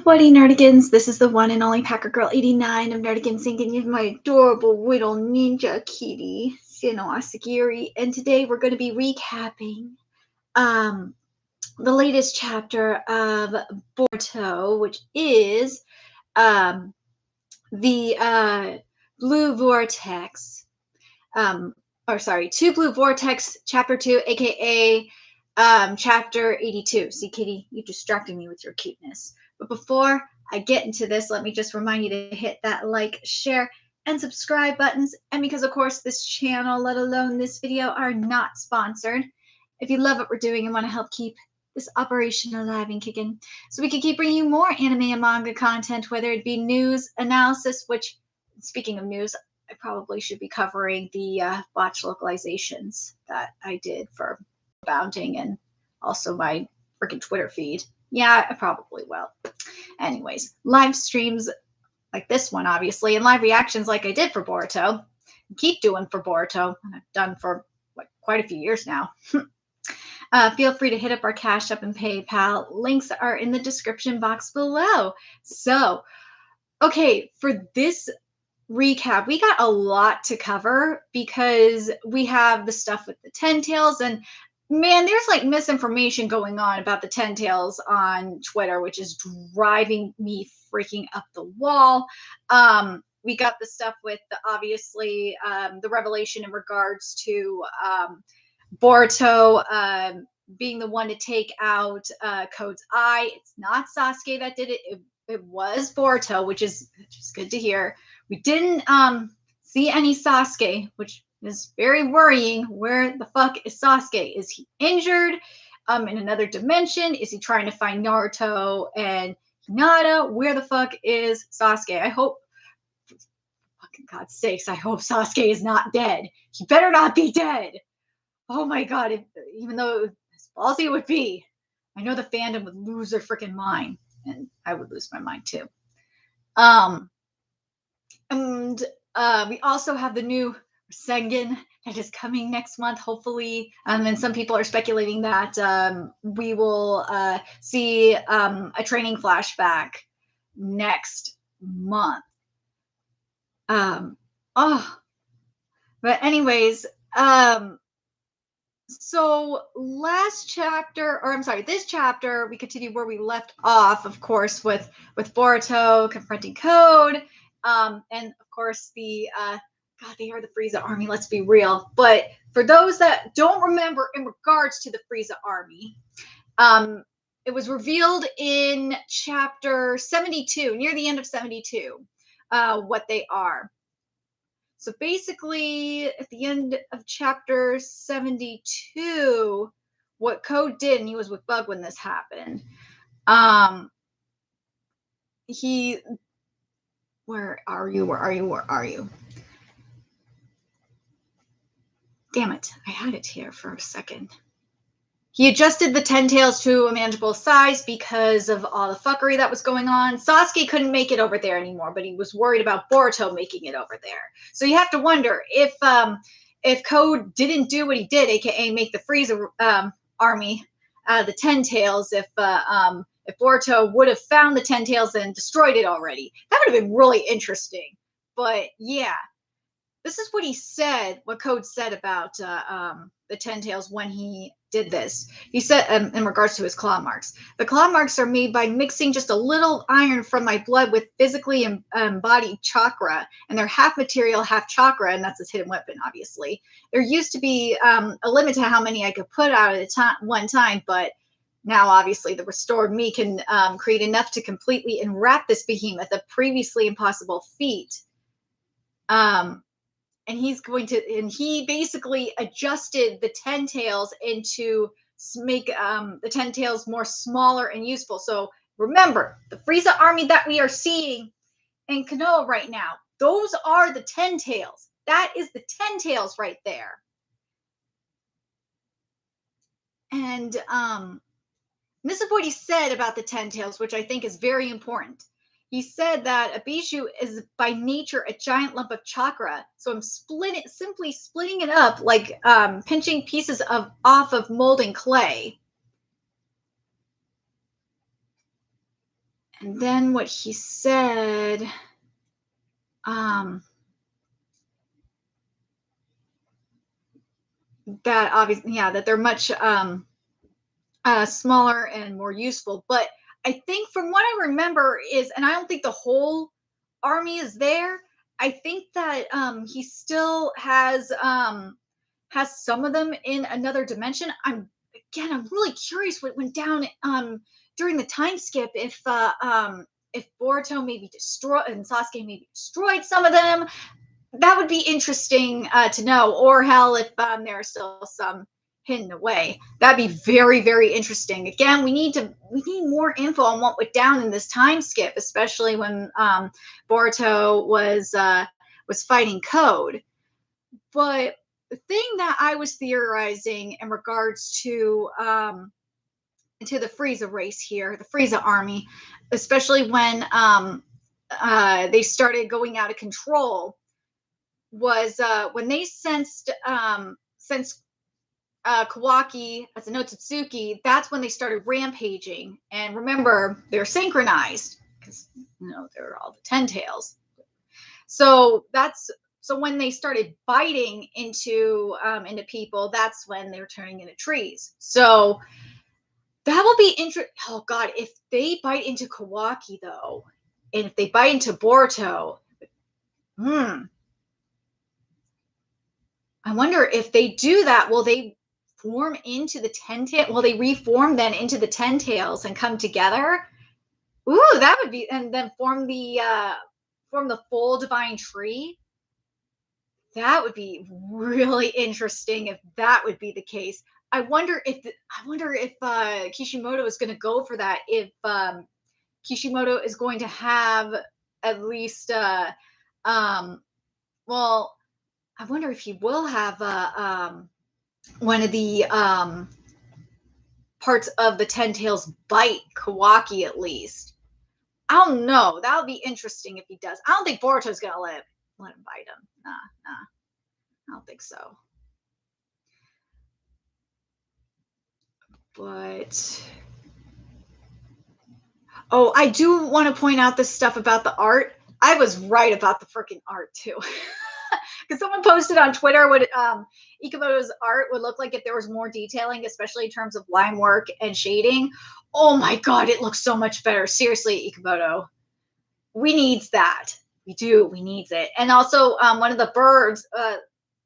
What-a nerdigans, this is the one and only Packer Girl 89 of Nerdigans thinking is my adorable little ninja kitty, Sino Asagiri, and today we're going to be recapping the latest chapter of Boruto, which is the Blue Vortex, Two Blue Vortex, Chapter 2, aka Chapter 82. See, kitty, you distracted me with your cuteness. But before I get into this, let me just remind you to hit that like, share, and subscribe buttons. And because, of course, this channel, let alone this video, are not sponsored. If you love what we're doing and want to help keep this operation alive and kicking, so we can keep bringing you more anime and manga content, whether it be news, analysis, which, speaking of news, I probably should be covering the botch localizations that I did for Bounding and also my freaking Twitter feed. Yeah, I probably will. Anyways, live streams like this one, obviously, and live reactions like I did for Boruto. Keep doing for Boruto, and I've done for quite a few years now. Feel free to hit up our Cash App and PayPal. Links are in the description box below. So, okay, for this recap, we got a lot to cover because we have the stuff with the Ten Tails, and man, there's like misinformation going on about the Ten Tails on Twitter, which is driving me freaking up the wall. We got the stuff with obviously the revelation in regards to Boruto being the one to take out Code's eye. It's not Sasuke that did it. It was Boruto, which is good to hear. We didn't see any Sasuke, which is very worrying. Where the fuck is Sasuke? Is he injured in another dimension? Is he trying to find Naruto and Hinata? Where the fuck is Sasuke? I hope, for fucking God's sakes, I hope Sasuke is not dead. He better not be dead. Oh my God, even though as ballsy it would be, I know the fandom would lose their freaking mind, and I would lose my mind too. We also have the new RASENGAN that is coming next month, hopefully. And some people are speculating that we will see a training flashback next month. But anyways, so this chapter, we continue where we left off, of course, with Boruto confronting Code. And of course, God, they are the Frieza army, let's be real. But for those that don't remember in regards to the Frieza army, it was revealed in chapter 72, near the end of 72, what they are. So basically, at the end of chapter 72, what Code did, and he was with Bug when this happened, where are you? Damn it, I had it here for a second. He adjusted the Ten Tails to a manageable size because of all the fuckery that was going on. Sasuke couldn't make it over there anymore, but he was worried about Boruto making it over there. So you have to wonder if Code didn't do what he did, aka make the Frieza army, the Ten Tails, if Boruto would have found the Ten Tails and destroyed it already. That would have been really interesting. But yeah, this is what he said, what Code said about the Ten Tails when he did this. He said, in regards to his claw marks, the claw marks are made by mixing just a little iron from my blood with physically embodied chakra, and they're half material, half chakra, and that's his hidden weapon, obviously. There used to be a limit to how many I could put out at one time, but now, obviously, the restored me can create enough to completely enwrap this behemoth, a previously impossible feat. And he basically adjusted the Ten Tails to make the Ten Tails more smaller and useful. So remember, the Frieza army that we are seeing in Konoha right now, those are the Ten Tails. That is the Ten Tails right there. And this is what he said about the Ten Tails, which I think is very important. He said that a Bijou is by nature a giant lump of chakra. So I'm simply splitting it up like pinching pieces off of molding clay. And then what he said, that obviously, yeah, that they're much smaller and more useful. But I think from what I remember is, and I don't think the whole army is there. I think that he still has some of them in another dimension. I'm really curious what went down during the time skip, if Boruto maybe destroyed and Sasuke maybe destroyed some of them. That would be interesting to know, or hell, if there are still some hidden away. That'd be very, very interesting. Again, we need more info on what went down in this time skip, especially when Boruto was fighting Code. But the thing that I was theorizing in regards to the Frieza race here, the Frieza army, especially when they started going out of control, was when they sensed Kawaki as an Otsutsuki. That's when they started rampaging. And remember, they're synchronized because they're all the Ten Tails. So when they started biting into people, that's when they're turning into trees. So that will be interesting. Oh God, if they bite into Kawaki though, and if they bite into Boruto, I wonder if they do that, will they form into the Ten Tails? Will they reform then into the Ten Tails and come together? Ooh, that would be, and then form the full divine tree. That would be really interesting if that would be the case. I wonder if Kishimoto is going to go for that. If Kishimoto is going to have at least well, I wonder if he will have one of the parts of the Ten Tails bite Kawaki at least. I don't know. That would be interesting if he does. I don't think Boruto's gonna let him bite him. Nah. I don't think so. But oh, I do want to point out this stuff about the art. I was right about the freaking art too. Because someone posted on Twitter what Ikemoto's art would look like if there was more detailing, especially in terms of line work and shading. Oh my God, it looks so much better. Seriously, Ikemoto, we needs that. We do. We needs it. And also, one of the birds,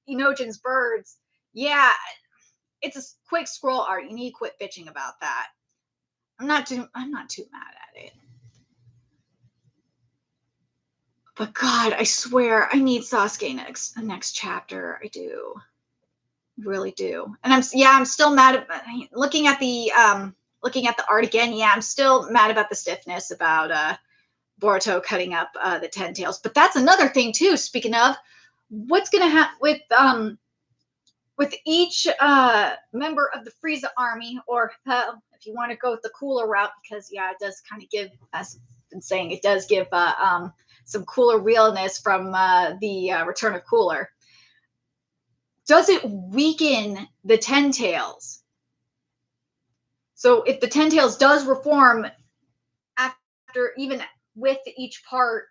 Inojin's birds. Yeah, it's a quick scroll art. You need to quit bitching about that. I'm not too mad at it. But God, I swear, I need Sasuke next chapter. I do, really do. And I'm still mad at looking at the art again. Yeah, I'm still mad about the stiffness about Boruto cutting up the Ten Tails. But that's another thing too. Speaking of, what's gonna happen with each member of the Frieza army, or if you want to go with the cooler route, because yeah, it does kind of give, as I've been saying, it does give some cooler realness from the Return of Cooler. Does it weaken the Ten Tails? So if the Ten Tails does reform after, even with each part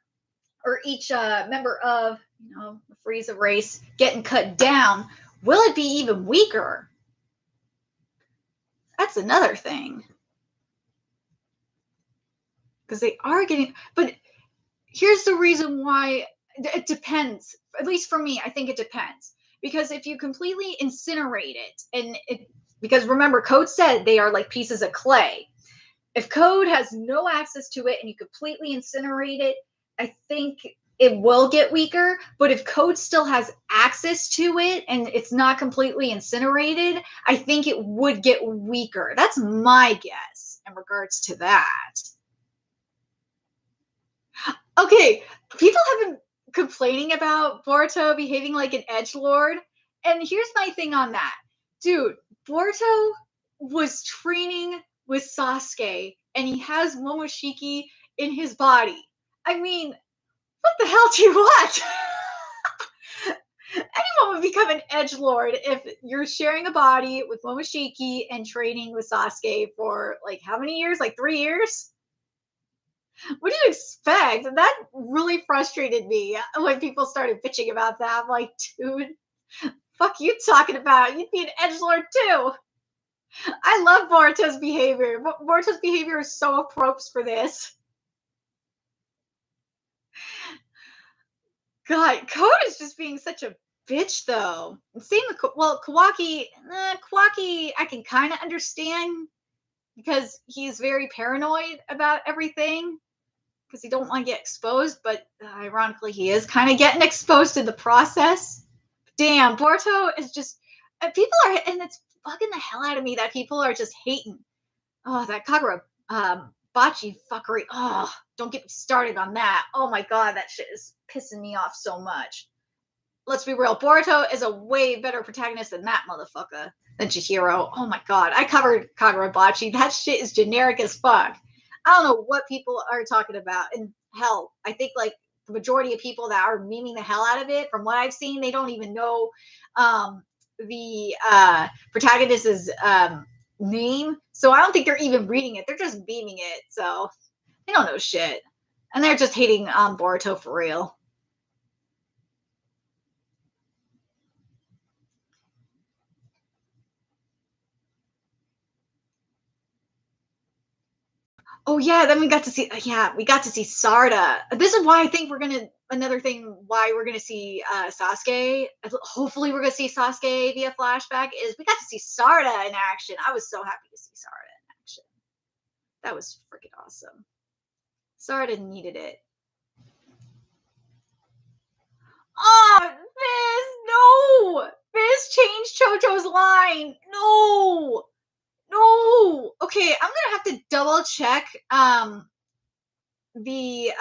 or each member of the Frieza race getting cut down, will it be even weaker? That's another thing. Because they are getting, but here's the reason why. It depends. At least for me, I think it depends. Because if you completely incinerate it, because remember, Code said they are like pieces of clay. If Code has no access to it and you completely incinerate it, I think it will get weaker. But if Code still has access to it and it's not completely incinerated, I think it would get weaker. That's my guess in regards to that. Okay, people have been complaining about Boruto behaving like an edgelord, and here's my thing on that. Dude, Boruto was training with Sasuke, and he has Momoshiki in his body. I mean, what the hell do you want? Anyone would become an edgelord if you're sharing a body with Momoshiki and training with Sasuke for like how many years? Like 3 years? What do you expect? And that really frustrated me when people started bitching about that. I'm like, dude, fuck you talking about? You'd be an edgelord too. I love Boruto's behavior. Boruto's behavior is so appropriate for this. God, Code is just being such a bitch, though. Same with Kawaki. Kawaki, I can kind of understand because he's very paranoid about everything because he don't want to get exposed. But ironically, he is kind of getting exposed in the process. Damn, Boruto is just people are, and it's bugging the hell out of me that people are just hating. Oh, that Kagura Bachi fuckery. Oh, don't get me started on that. Oh my god, that shit is pissing me off so much. Let's be real. Boruto is a way better protagonist than that motherfucker, than Chihiro. Oh my god. I covered Kagura Bachi. That shit is generic as fuck. I don't know what people are talking about. And hell, I think like the majority of people that are memeing the hell out of it, from what I've seen, they don't even know the protagonist's name. So I don't think they're even reading it. They're just beaming it. So they don't know shit. And they're just hating on Boruto for real. Oh yeah, then we got to see Sarda. This is why I think we're gonna another thing why we're gonna see Sasuke. Hopefully we're gonna see Sasuke via flashback is we got to see Sarda in action. I was so happy to see Sarda in action. That was freaking awesome. Sarda needed it. Oh, Fizz, no! Fizz changed Chocho's line. No! No! Okay, I'm gonna have to double check the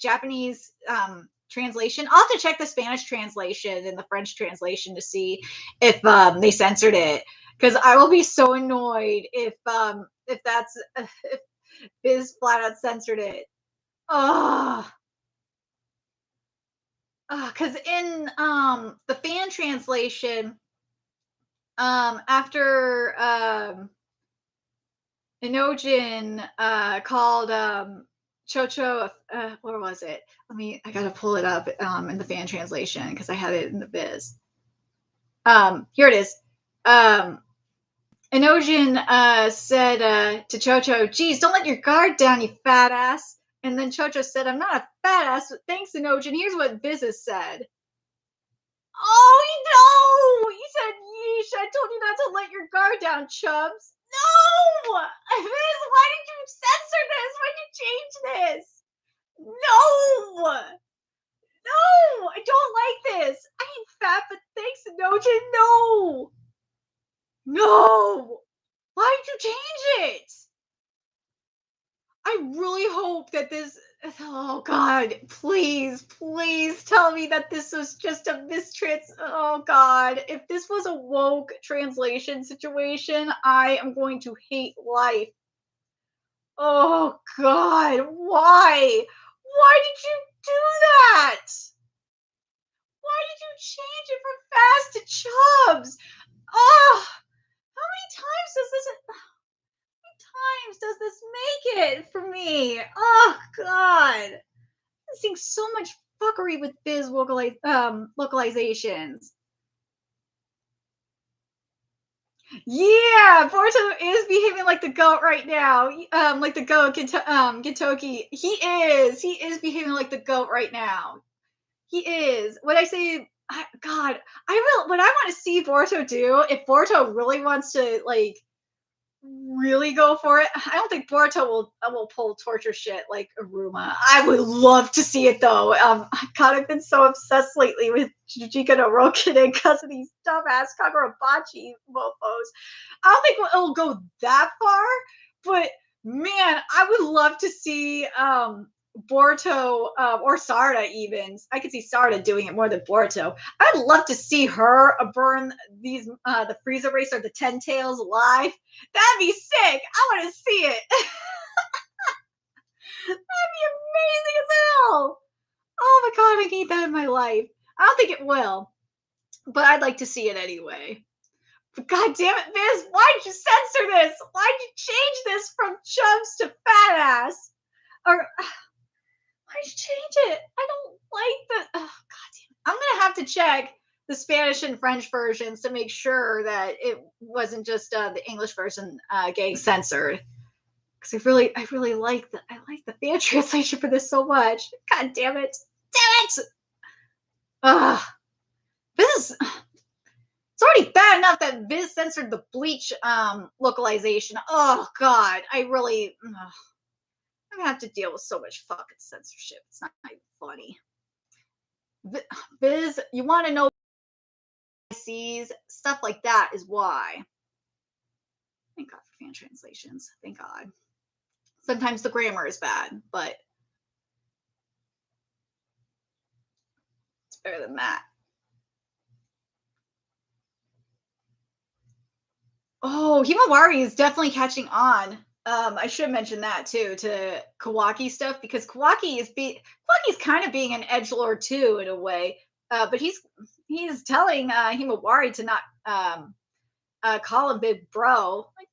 Japanese translation. I'll have to check the Spanish translation and the French translation to see if they censored it. Because I will be so annoyed if that's if Biz flat out censored it. Oh, because in the fan translation, after Inojin called Chocho, where was it? I gotta pull it up in the fan translation because I had it in the biz. Here it is. Inojin said to Chocho, geez, don't let your guard down, you fat ass. And then Chocho said, I'm not a fat ass, but thanks, Inojin. Here's what Biz has said. Oh, no! He said, yeesh, I told you not to let your guard down, chubs. No! Biz, why did you censor this? Why did you change this? No! No! I don't like this. I ain't fat, but thanks, Nojin. No! No! Why did you change it? I really hope that this. Oh God! Please, please tell me that this was just a mistrans. Oh God! If this was a woke translation situation, I am going to hate life. Oh God! Why? Why did you do that? Why did you change it from fast to chubs? Oh, how many times does this? Times does this make it for me? Oh God, I'm seeing so much fuckery with biz localizations. Yeah, Boruto is behaving like the goat right now. Like the goat, Gintoki. He is behaving like the goat right now. He is. What I say, God, what I want to see Boruto do, if Boruto really wants to like really go for it. I don't think Boruto will pull torture shit like Aruma. I would love to see it though. God, I've been so obsessed lately with Jujika no Rokiden because of these dumbass Kagurabachi mofos. I don't think it'll go that far, but man, I would love to see Boruto or Sarda even. I could see Sarda doing it more than Boruto. I'd love to see her burn these the Frieza race or the Ten Tails alive. That'd be sick. I want to see it. That'd be amazing as hell. Oh my god, I need that in my life. I don't think it will, but I'd like to see it anyway. But god damn it, Viz, why did you censor this? Why did you change this from chubs to fat ass? Or why'd you change it? I don't like the. Oh, God damn it. I'm gonna have to check the Spanish and French versions to make sure that it wasn't just the English version getting censored. Because I really like the fan translation for this so much. God damn it! Damn it! Ugh. This is. It's already bad enough that Viz censored the Bleach localization. Oh God, I'm gonna have to deal with so much fucking censorship. It's not even funny. Viz, you want to know sees stuff like that is why. Thank God for fan translations. Thank God. Sometimes the grammar is bad, but it's better than that. Oh, Himawari is definitely catching on. I should mention that too to Kawaki stuff because Kawaki's kind of being an edgelord too in a way, but he's telling Himawari to not call him big bro. Like,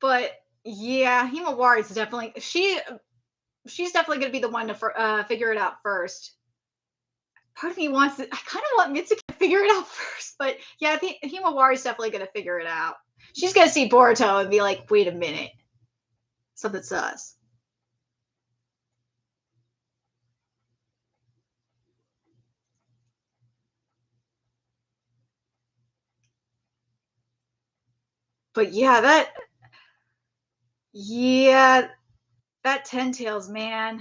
but yeah, Himawari is definitely she's definitely going to be the one to figure it out first. Part of me wants to, I kind of want Mitsuki to figure it out first, but yeah, I think Himawari's definitely going to figure it out. She's going to see Boruto and be like, wait a minute, something sus. But yeah, that Ten Tails, man.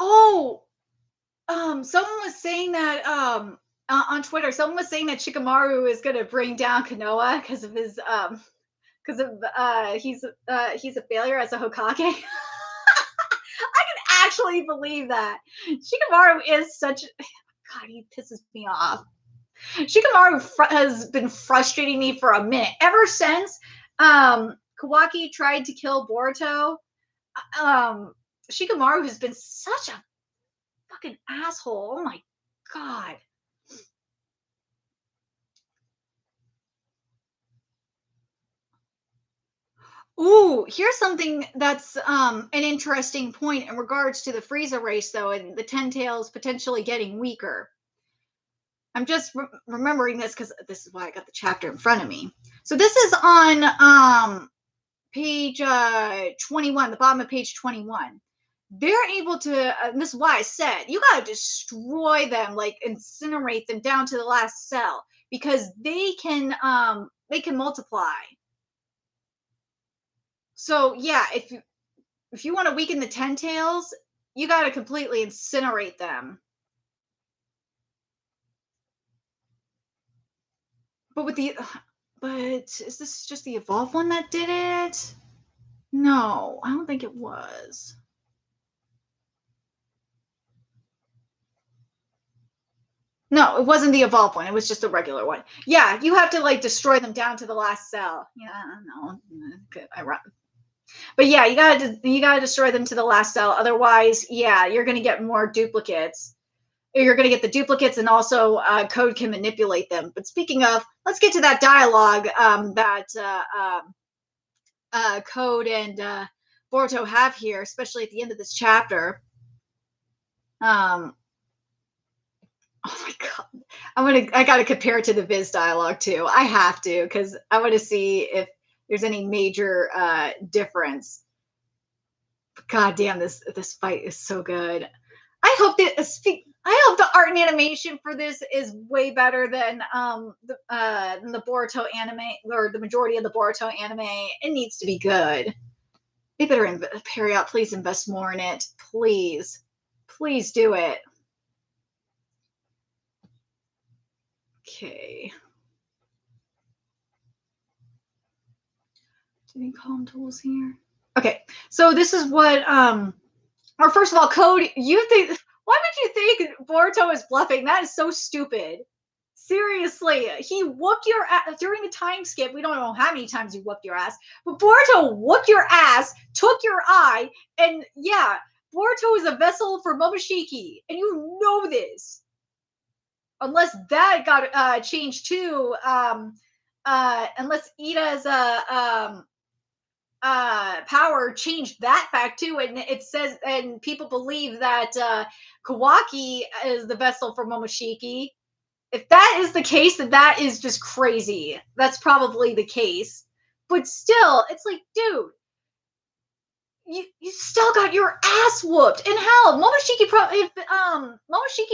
Oh, someone was saying that on Twitter, someone was saying that Shikamaru is going to bring down Konoha because of his because of he's a failure as a Hokage. I can actually believe that. Shikamaru is such God, he pisses me off. Shikamaru has been frustrating me for a minute ever since Kawaki tried to kill Boruto. Shikamaru has been such a fucking asshole. Oh my God. Ooh, here's something that's an interesting point in regards to the Frieza race, though, and the Ten Tails potentially getting weaker. I'm just remembering this because this is why I got the chapter in front of me. So this is on page 21, the bottom of page 21. They're able to, and this is why I said, you got to destroy them, like incinerate them down to the last cell, because they can multiply. So yeah, if you want to weaken the Ten Tails, you got to completely incinerate them. But is this just the evolved one that did it? No, I don't think it was. No, it wasn't the evolved one. It was just a regular one. Yeah, you have to like destroy them down to the last cell. Yeah, no, but yeah, you gotta destroy them to the last cell. Otherwise, yeah, you're gonna get more duplicates. You're gonna get the duplicates, and also Code can manipulate them. But speaking of, let's get to that dialogue that Code and Boruto have here, especially at the end of this chapter. Oh my God. I gotta compare it to the Viz dialogue too. I have to, because I want to see if there's any major difference. But God damn, this fight is so good. I hope the art and animation for this is way better than the Boruto anime, or the majority of the Boruto anime. It needs to be good. They better Period. Please invest more in it. Please do it. Okay. Do they call them tools here? Okay, so this is what or first of all, Code, you think, why would you think Boruto is bluffing? That is so stupid. Seriously, he whooped your ass during the time skip. We don't know how many times he whooped your ass, but Boruto whooped your ass, took your eye, and yeah, Boruto is a vessel for Momoshiki, and you know this. Unless that got changed too. Unless Ida's power changed that fact too, and it says, and people believe that Kawaki is the vessel for Momoshiki. If that is the case, then that is just crazy. That's probably the case. But still, it's like, dude, you still got your ass whooped. And hell, Momoshiki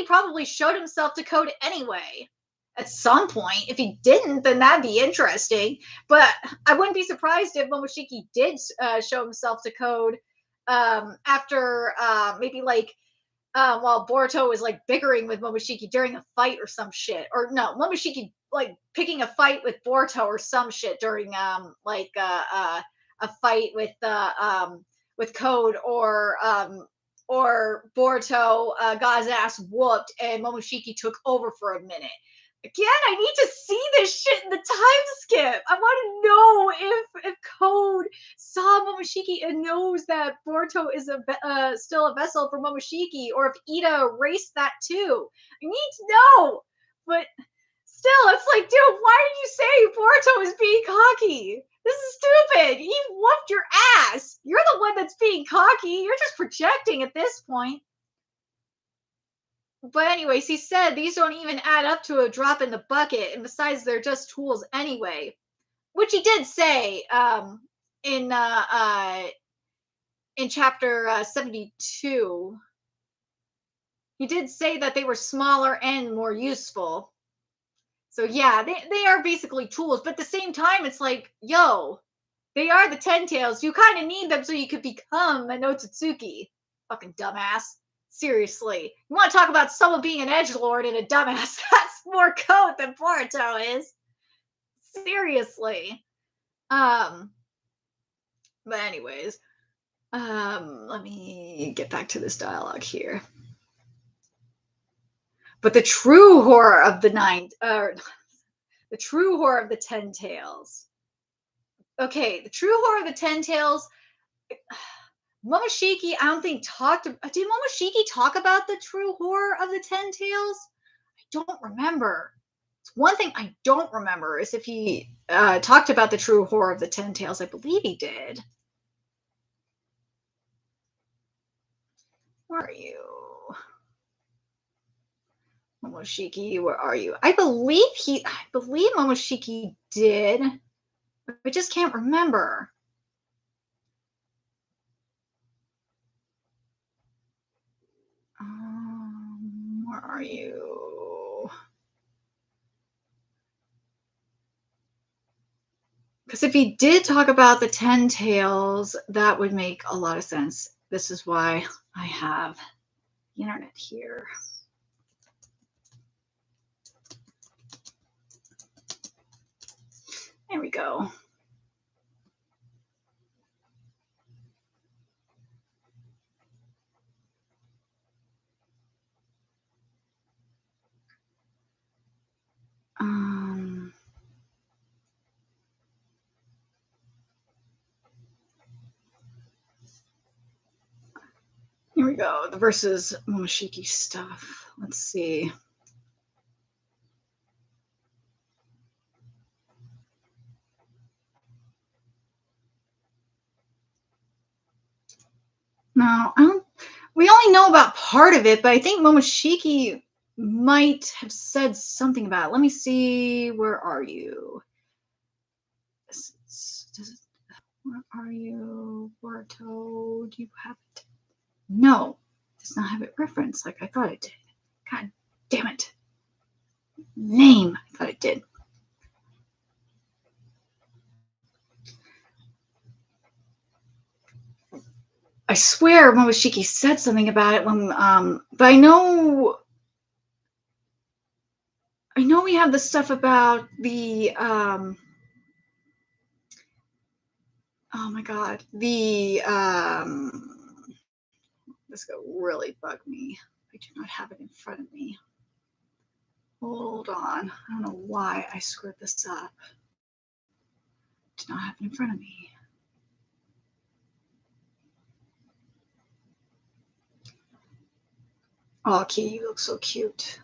probably showed himself to Code anyway. At some point. If he didn't, then that'd be interesting. But I wouldn't be surprised if Momoshiki did show himself to Code after maybe like while Boruto was like bickering with Momoshiki during a fight or some shit. Or no, Momoshiki like picking a fight with Boruto or some shit during a fight with Code, or Boruto got his ass whooped and Momoshiki took over for a minute. Again, I need to see this shit in the time skip. I want to know if Code saw Momoshiki and knows that Boruto is still a vessel for Momoshiki, or if Ida erased that too. I need to know. But still, it's like, dude, why did you say Boruto is being cocky? This is stupid. He whooped your ass. You're the one that's being cocky. You're just projecting at this point. But anyways, he said these don't even add up to a drop in the bucket, and besides, they're just tools anyway. Which he did say in chapter 72. He did say that they were smaller and more useful. So yeah, they are basically tools, but at the same time, it's like, yo, they are the 10 tails. You kind of need them so you could become a Notsutsuki. Fucking dumbass. Seriously. You want to talk about someone being an edgelord and a dumbass? That's more Code than Boruto is. Seriously. But anyways, let me get back to this dialogue here. But the true horror of the the true horror of the 10 tails. Okay, the true horror of the 10 tails. Momoshiki, I don't think did Momoshiki talk about the true horror of the 10 tails? I don't remember. It's one thing I don't remember is if he talked about the true horror of the 10 tails. I believe he did. Where are you? Momoshiki, where are you? I believe Momoshiki did. I just can't remember. Where are you? Because if he did talk about the 10 tails, that would make a lot of sense. This is why I have the internet here. There we go. Here we go. The versus Momoshiki stuff. Let's see. No, we only know about part of it, but I think Momoshiki might have said something about it. Let me see. Where are you? Where are you? Boruto? Do you have it? No, it does not have it referenced like I thought it did. God damn it. Name. I thought it did. I swear Momoshiki said something about it when, but I know we have the stuff about the, oh my God, the, this is going to really bug me. I do not have it in front of me. Hold on. I don't know why I screwed this up. Do not have it in front of me. Oh, Kitty, you look so cute.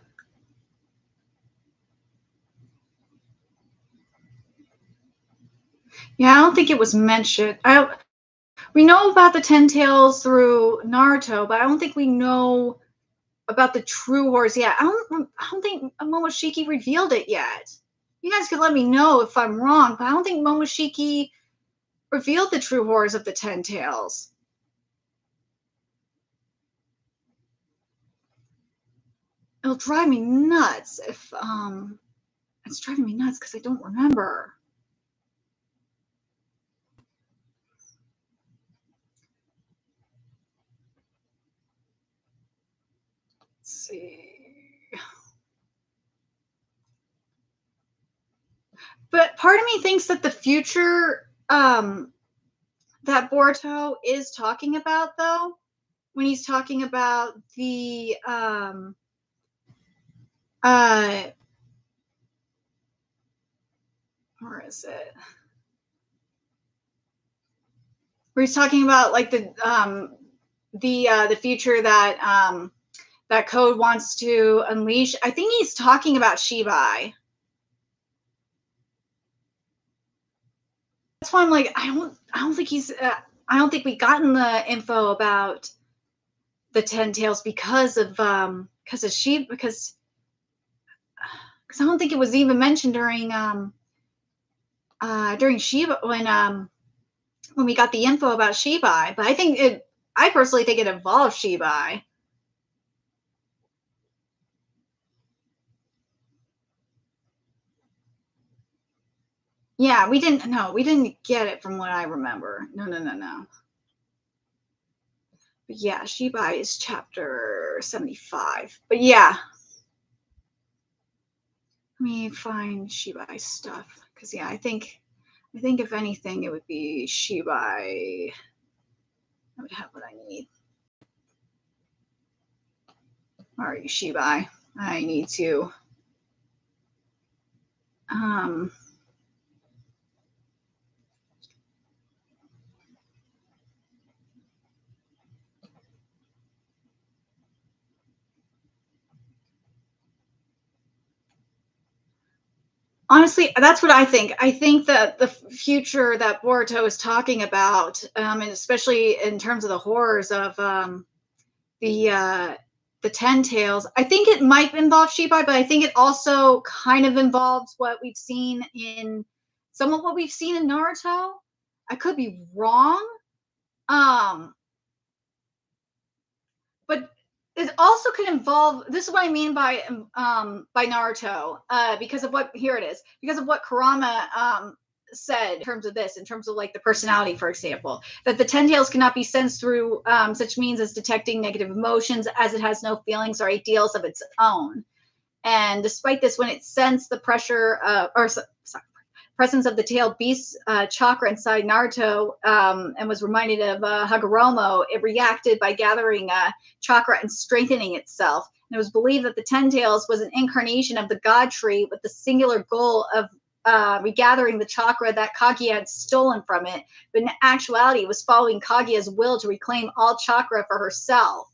Yeah, I don't think it was mentioned. We know about the Ten Tails through Naruto, but I don't think we know about the true horse yet. I don't think Momoshiki revealed it yet. You guys could let me know if I'm wrong, but I don't think Momoshiki revealed the true horrors of the Ten Tails. It'll drive me nuts if it's driving me nuts because I don't remember. Let's see. But part of me thinks that the future that Boruto is talking about, though, when he's talking about the where is it? Where he's talking about like the future that that Code wants to unleash. I think he's talking about Shibai. That's why I'm like, I don't think he's I don't think we gotten the info about the Ten Tails because of Shiba, because I don't think it was even mentioned during Shiba when we got the info about Shibai. But I personally think it involves Shibai. Yeah, we didn't get it from what I remember. No. But yeah, Shibai is chapter 75. But yeah, let me find Shibai stuff. Because yeah, I think if anything, it would be Shibai. I would have what I need. All right, Shibai. I need to honestly, that's what I think. I think that the future that Boruto is talking about, and especially in terms of the horrors of the Ten Tails, I think it might involve Shibai, but I think it also kind of involves what we've seen in somewhat what we've seen in Naruto. I could be wrong, but it also could involve. This is what I mean by Naruto, because of what here it is, because of what Kurama said in terms of this, in terms of like the personality, for example, that the Ten Tails cannot be sensed through such means as detecting negative emotions, as it has no feelings or ideals of its own. And despite this, when it sensed the pressure, presence of the tailed beast chakra inside Naruto, and was reminded of Hagoromo, it reacted by gathering chakra and strengthening itself. And it was believed that the Ten Tails was an incarnation of the God Tree with the singular goal of regathering the chakra that Kaguya had stolen from it. But in actuality, it was following Kaguya's will to reclaim all chakra for herself.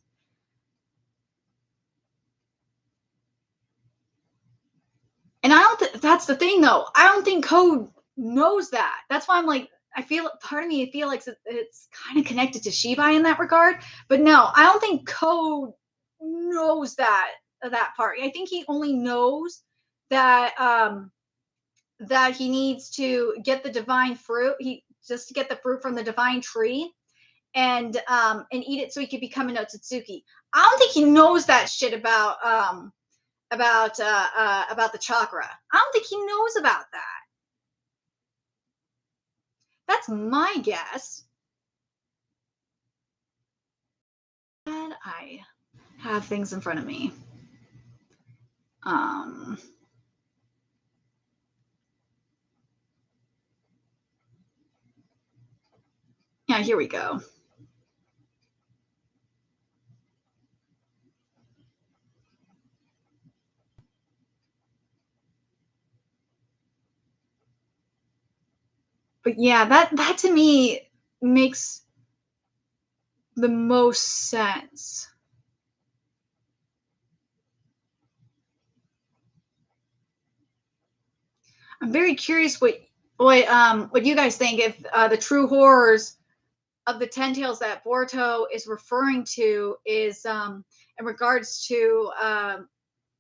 And I don't. That's the thing, though. I don't think Code knows that. That's why I'm like, I feel part of me. I feel like it's kind of connected to Shibai in that regard. But no, I don't think Code knows that part. I think he only knows that that he needs to get the divine fruit. He just to get the fruit from the divine tree and eat it so he could become a Notsutsuki. I don't think he knows that shit about the chakra. I don't think he knows about that. That's my guess. And I have things in front of me. Yeah, here we go. But yeah, that to me makes the most sense. I'm very curious what you guys think if the true horrors of the ten tails that Boruto is referring to is in regards to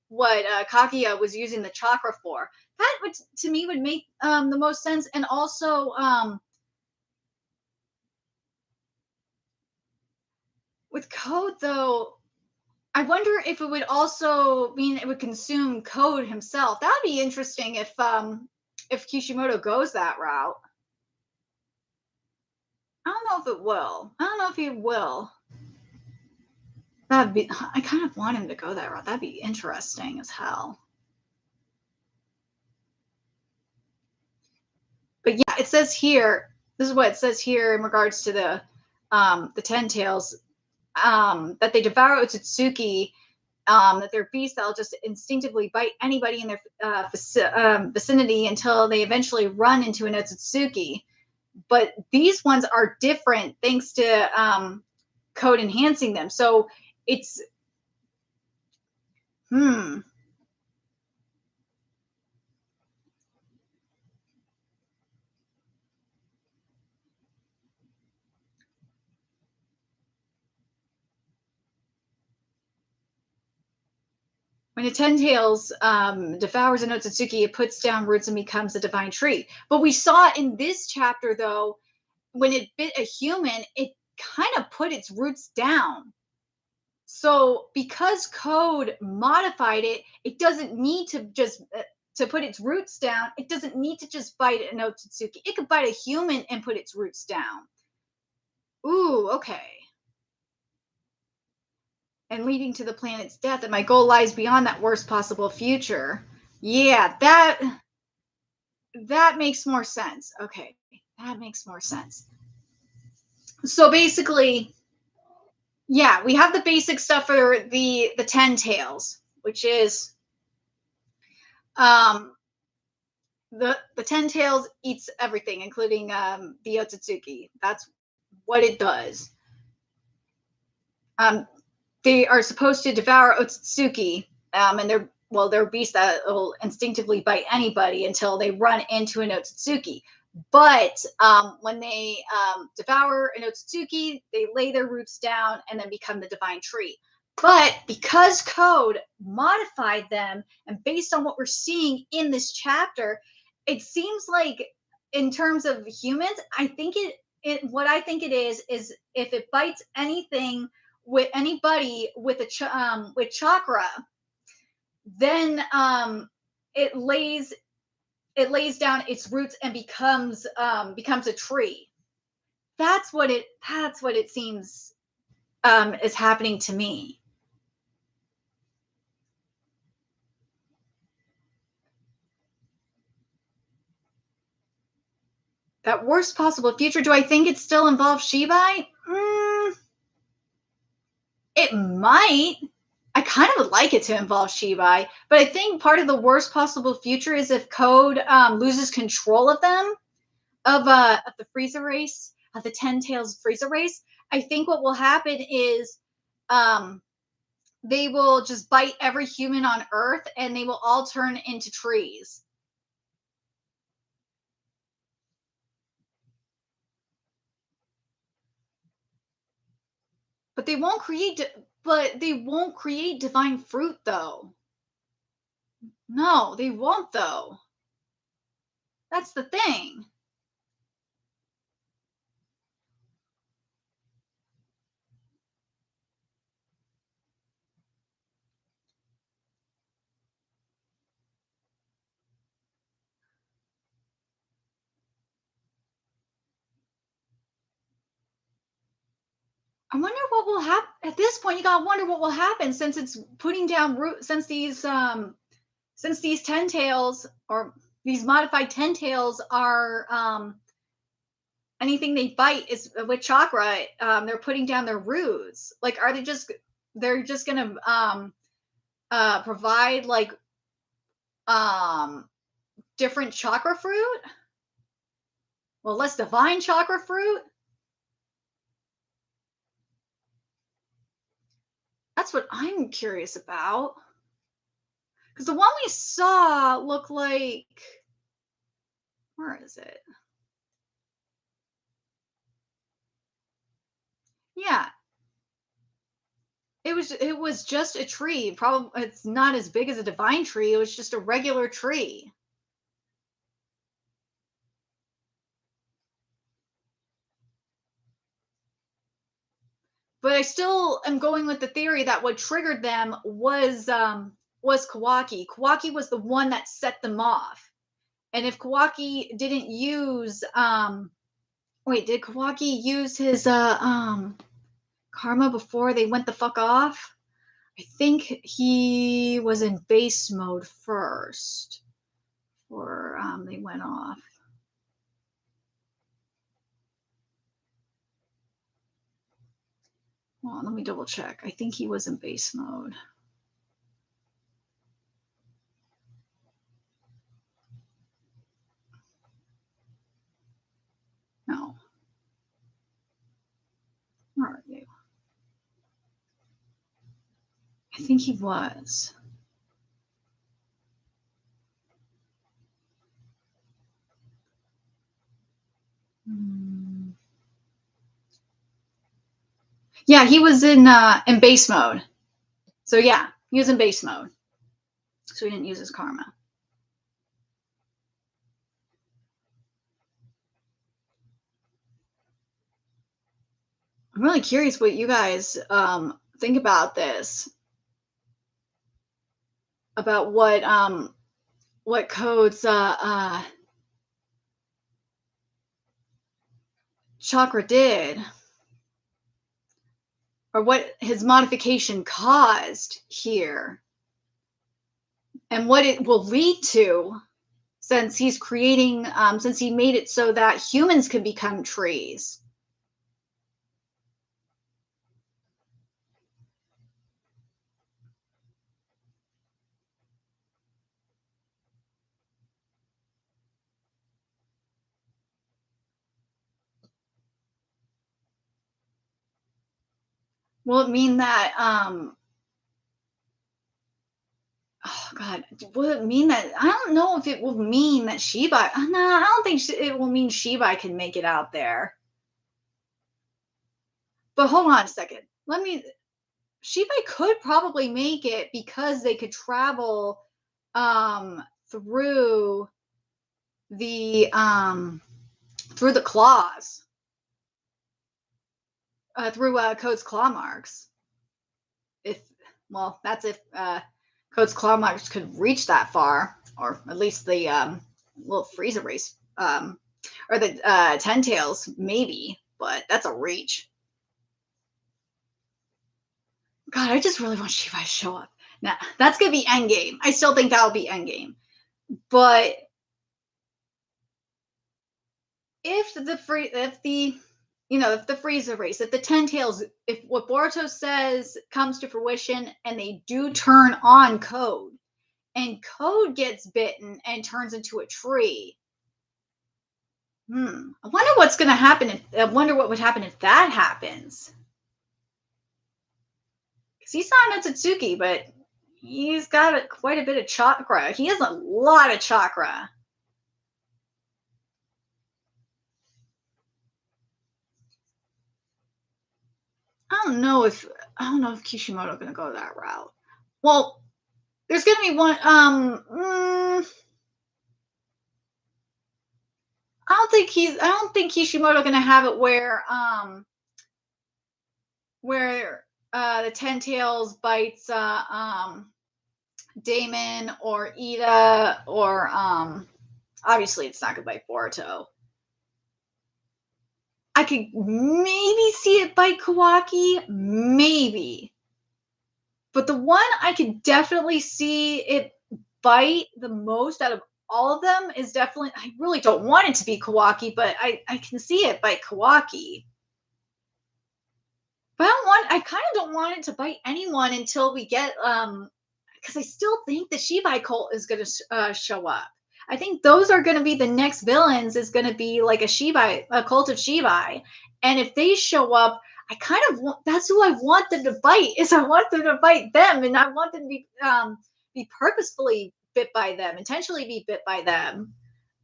what Kaguya was using the chakra for. That would to me would make the most sense, and also with code though. I wonder if it would also mean it would consume code himself. That would be interesting if Kishimoto goes that route. I don't know if it will. I don't know if he will. That'd be. I kind of want him to go that route. That'd be interesting as hell. But yeah, it says here. This is what it says here in regards to the ten tails. That they devour Otsutsuki. That their beasts that'll just instinctively bite anybody in their vicinity until they eventually run into an Otsutsuki. But these ones are different thanks to code enhancing them. So it's hmm. When a ten tails devours an Otsutsuki, it puts down roots and becomes a divine tree. But we saw in this chapter, though, when it bit a human, it kind of put its roots down. So because code modified it, it doesn't need to just to put its roots down. It doesn't need to just bite an Otsutsuki. It could bite a human and put its roots down. Ooh, okay. And leading to the planet's death, and my goal lies beyond that worst possible future. Yeah, that makes more sense. Okay, that makes more sense. So basically, yeah, we have the basic stuff for the ten tails, which is um the ten tails eats everything, including the Otsutsuki. That's what it does. Um, they are supposed to devour Otsutsuki, and they're beasts that will instinctively bite anybody until they run into an Otsutsuki. But when they devour an Otsutsuki, they lay their roots down and then become the divine tree. But because code modified them, and based on what we're seeing in this chapter, it seems like in terms of humans, I think what I think it is if it bites anything with anybody with chakra, then it lays it lays down its roots and becomes a tree. That's what it seems is happening to me. That worst possible future. Do I think it still involves Shibai? It might. I kind of would like it to involve Shibai, but I think part of the worst possible future is if Code loses control of them, of the Frieza race, of the Ten Tails Frieza race. I think what will happen is um, they will just bite every human on Earth, and they will all turn into trees. But they won't create. But they won't create divine fruit, though. No, they won't, though. That's the thing. I wonder what will happen at this point. You gotta wonder what will happen since it's putting down root. Since these ten tails or these modified ten tails are anything they bite is with chakra. They're putting down their roots. Like, are they just? They're just gonna provide like um different chakra fruit. Well, less divine chakra fruit. That's what I'm curious about. Because the one we saw looked like. Where is it? Yeah, it was just a tree. Probably it's not as big as a divine tree. It was just a regular tree. But I still am going with the theory that what triggered them was Kawaki. Kawaki was the one that set them off. And if Kawaki didn't use wait, did Kawaki use his karma before they went the fuck off? I think he was in base mode first, or they went off. Well, let me double check. I think he was in base mode. No. Where are you? I think he was. Yeah, he was in base mode. So yeah, he was in base mode. So he didn't use his karma. I'm really curious what you guys think about this. About what Code's chakra did, or what his modification caused here, and what it will lead to, since he's creating, since he made it so that humans can become trees. Will it mean that oh god, will it mean that, I don't know if it will mean that Shibai, no, I don't think it will mean Shibai can make it out there. But hold on a second. Shibai could probably make it because they could travel through the claws, through Code's claw marks. If Well, that's if Code's claw marks could reach that far, or at least the little Frieza race, or the Ten Tails, maybe. But that's a reach. God, I just really want Shibai to show up. Now, that's gonna be endgame. I still think that'll be endgame. But if the Frieza race, if the Ten Tails, if what Boruto says comes to fruition, and they do turn on Code, and Code gets bitten and turns into a tree, I wonder what's going to happen. I wonder what would happen if that happens. Because he's not Natsutsuki, but he's got quite a bit of chakra. He has a lot of chakra. I don't know if Kishimoto going to go that route. Well, there's going to be one. I don't think Kishimoto going to have it where the Ten Tails bites Damon or Ida, or obviously it's not going to bite Boruto. I could maybe see it bite Kawaki, maybe. But the one I could definitely see it bite the most out of all of them is definitely, I really don't want it to be Kawaki, but I can see it bite Kawaki. But I kind of don't want it to bite anyone until we get, because I still think the Shibai cult is going to show up. I think those are going to be the next villains, is going to be like a cult of Shibai. And if they show up, I kind of want, that's who I want them to bite, is I want them to bite them. And I want them to be purposefully bit by them, intentionally be bit by them.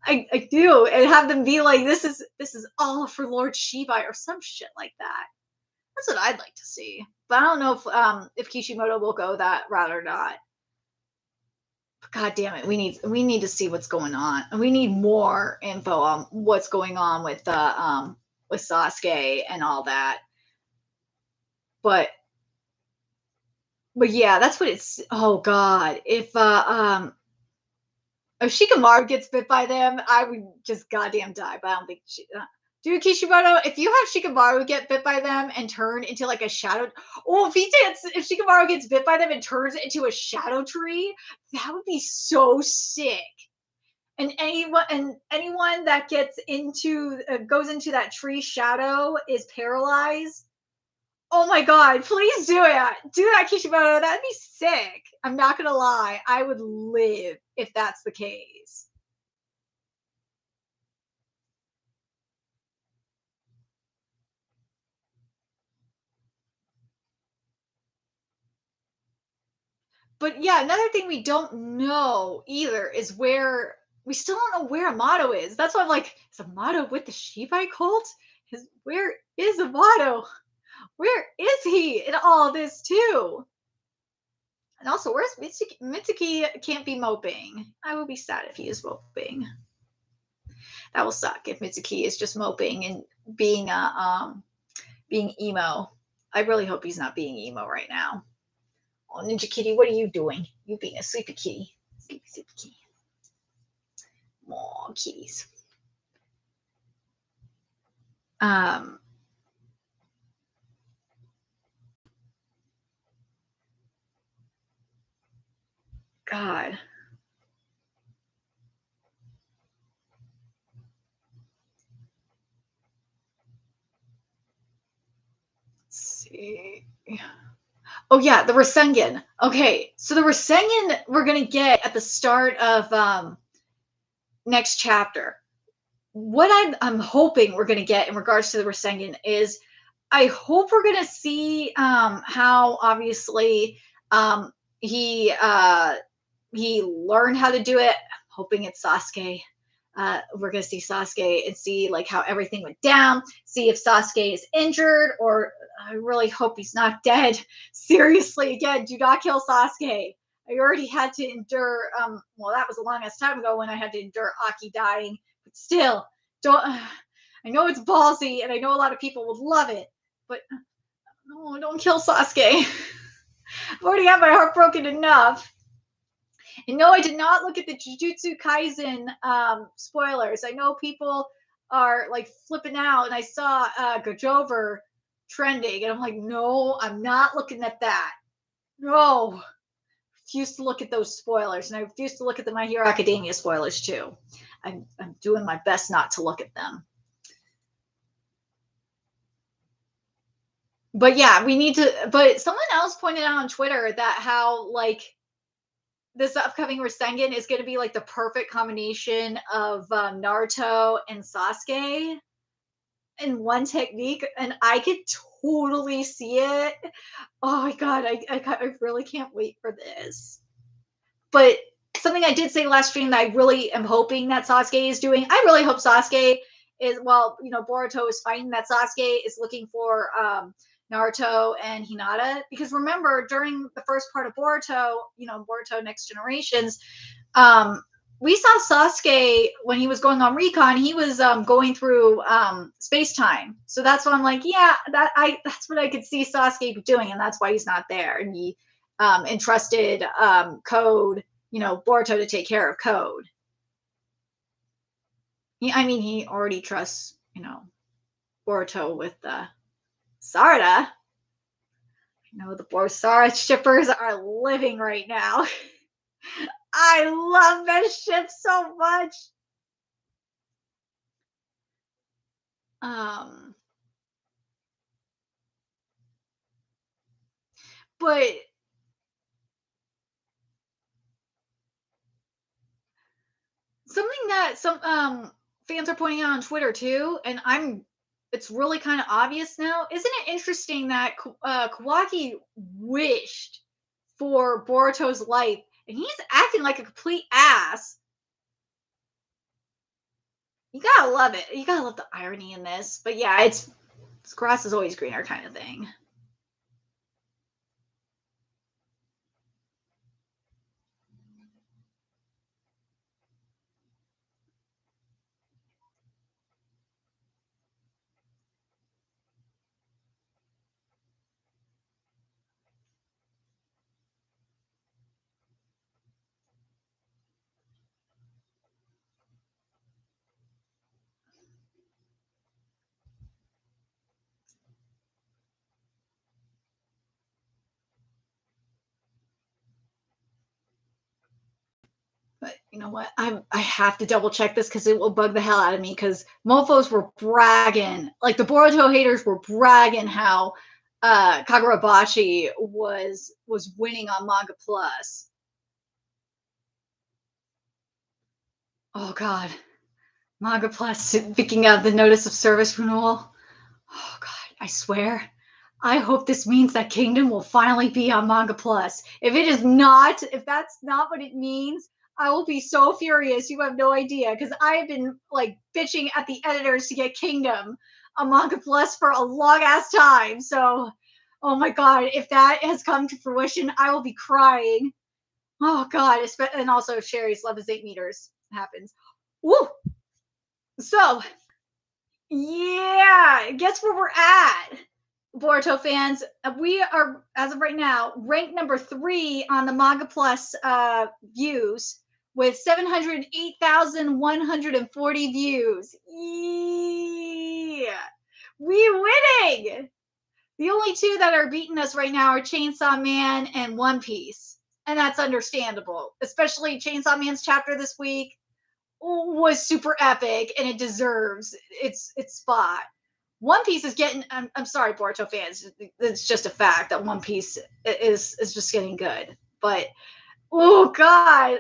I do, and have them be like, this is all for Lord Shibai or some shit like that. That's what I'd like to see. But I don't know if Kishimoto will go that route or not. But God damn it, we need to see what's going on, and we need more info on what's going on with Sasuke and all that. But yeah, that's what it's. Oh God, if Shikamaru gets bit by them, I would just goddamn die. But I don't think dude, Kishimoto, if you have Shikamaru get bit by them and turn into like a shadow, if Shikamaru gets bit by them and turns into a shadow tree, that would be so sick. And anyone that gets into goes into that tree shadow is paralyzed. Oh my God, please do it. Do that, Kishimoto. That'd be sick. I'm not going to lie. I would live if that's the case. But yeah, another thing we don't know either is we still don't know where Amato is. That's why I'm like, is Amato with the Shibai cult? Where is Amato? Where is he in all this too? And also, where's Mitsuki? Mitsuki can't be moping. I will be sad if he is moping. That will suck if Mitsuki is just moping and being being emo. I really hope he's not being emo right now. Oh, Ninja Kitty, what are you doing? You being a sleepy kitty. Sleepy kitty. Aw, kitties. God. Let's see. Oh yeah, the Rasengan. Okay, so the Rasengan we're gonna get at the start of next chapter. What I'm hoping we're gonna get in regards to the Rasengan is I hope we're gonna see how obviously he learned how to do it. I'm hoping it's Sasuke. We're gonna see Sasuke and see like how everything went down. See if Sasuke is injured, or I really hope he's not dead. Seriously, again, do not kill Sasuke. I already had to endure. Well, that was a long ass time ago when I had to endure Aki dying, but still, don't. I know it's ballsy, and I know a lot of people would love it, but no, don't kill Sasuke. I've already had my heart broken enough. And no, I did not look at the Jujutsu Kaisen spoilers. I know people are like flipping out, and I saw Gojover trending, and I'm like, no, I'm not looking at that. No, I refuse to look at those spoilers, and I refuse to look at the My Hero Academia spoilers too. I'm doing my best not to look at them. But yeah, we need to. But someone else pointed out on Twitter that how like this upcoming Rasengan is going to be like the perfect combination of Naruto and Sasuke in one technique, and I could totally see it. Oh my God, I really can't wait for this. But something I did say last stream that I really am hoping that Sasuke is doing, I really hope Sasuke is, well, Boruto is fighting, that Sasuke is looking for Naruto and Hinata, because remember during the first part of Boruto, Boruto Next Generations, we saw Sasuke when he was going on recon. He was going through space time, so that's why I'm like, yeah, that's what I could see Sasuke doing, and that's why he's not there. And he entrusted Code, Boruto to take care of Code. He already trusts, Boruto with Sarada. I know the Borsara shippers are living right now. I love that ship so much. But something that some fans are pointing out on Twitter too, and it's really kind of obvious now. Isn't it interesting that Kawaki wished for Boruto's life, and he's acting like a complete ass You gotta love it. You gotta love the irony in this. But yeah, it's grass is always greener kind of thing. But you know what? I have to double check this because it will bug the hell out of me. Because mofo's were bragging, like the Boruto haters were bragging how Kagurabashi was winning on Manga Plus. Oh God, Manga Plus picking up the notice of service renewal. Oh God, I swear. I hope this means that Kingdom will finally be on Manga Plus. If it is not, if that's not what it means, I will be so furious. You have no idea. Because I have been like bitching at the editors to get Kingdom on Manga Plus for a long ass time. So, oh my God, if that has come to fruition, I will be crying. Oh God, and also Sherry's Love is 8 meters happens. Woo! So, yeah, guess where we're at, Boruto fans. We are, as of right now, ranked number 3 on the Manga Plus views with 708,140 views. Yeah, we winning. The only two that are beating us right now are Chainsaw Man and One Piece, and that's understandable, especially Chainsaw Man's chapter this week was super epic and it deserves its spot. One Piece is getting. I'm sorry, Boruto fans. It's just a fact that One Piece is just getting good. But oh God,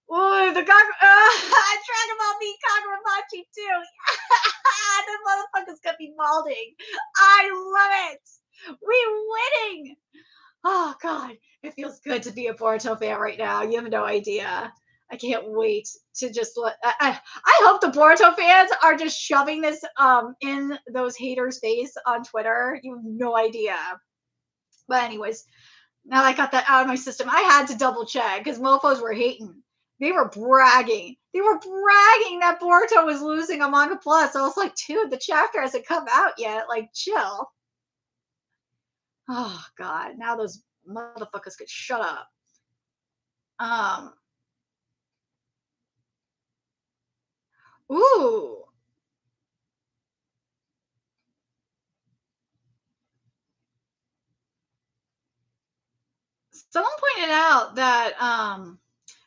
oh the Dragon Ball beat Kagurabachi too. The motherfucker's gonna be balding. I love it. We winning. Oh God, it feels good to be a Boruto fan right now. You have no idea. I can't wait to just let. I hope the Boruto fans are just shoving this in those haters' face on Twitter. You have no idea. But anyways, now that I got that out of my system, I had to double check because mofo's were hating. They were bragging. They were bragging that Boruto was losing on Manga Plus. I was like, dude, the chapter hasn't come out yet. Like, chill. Oh God, now those motherfuckers could shut up. Ooh. Someone pointed out that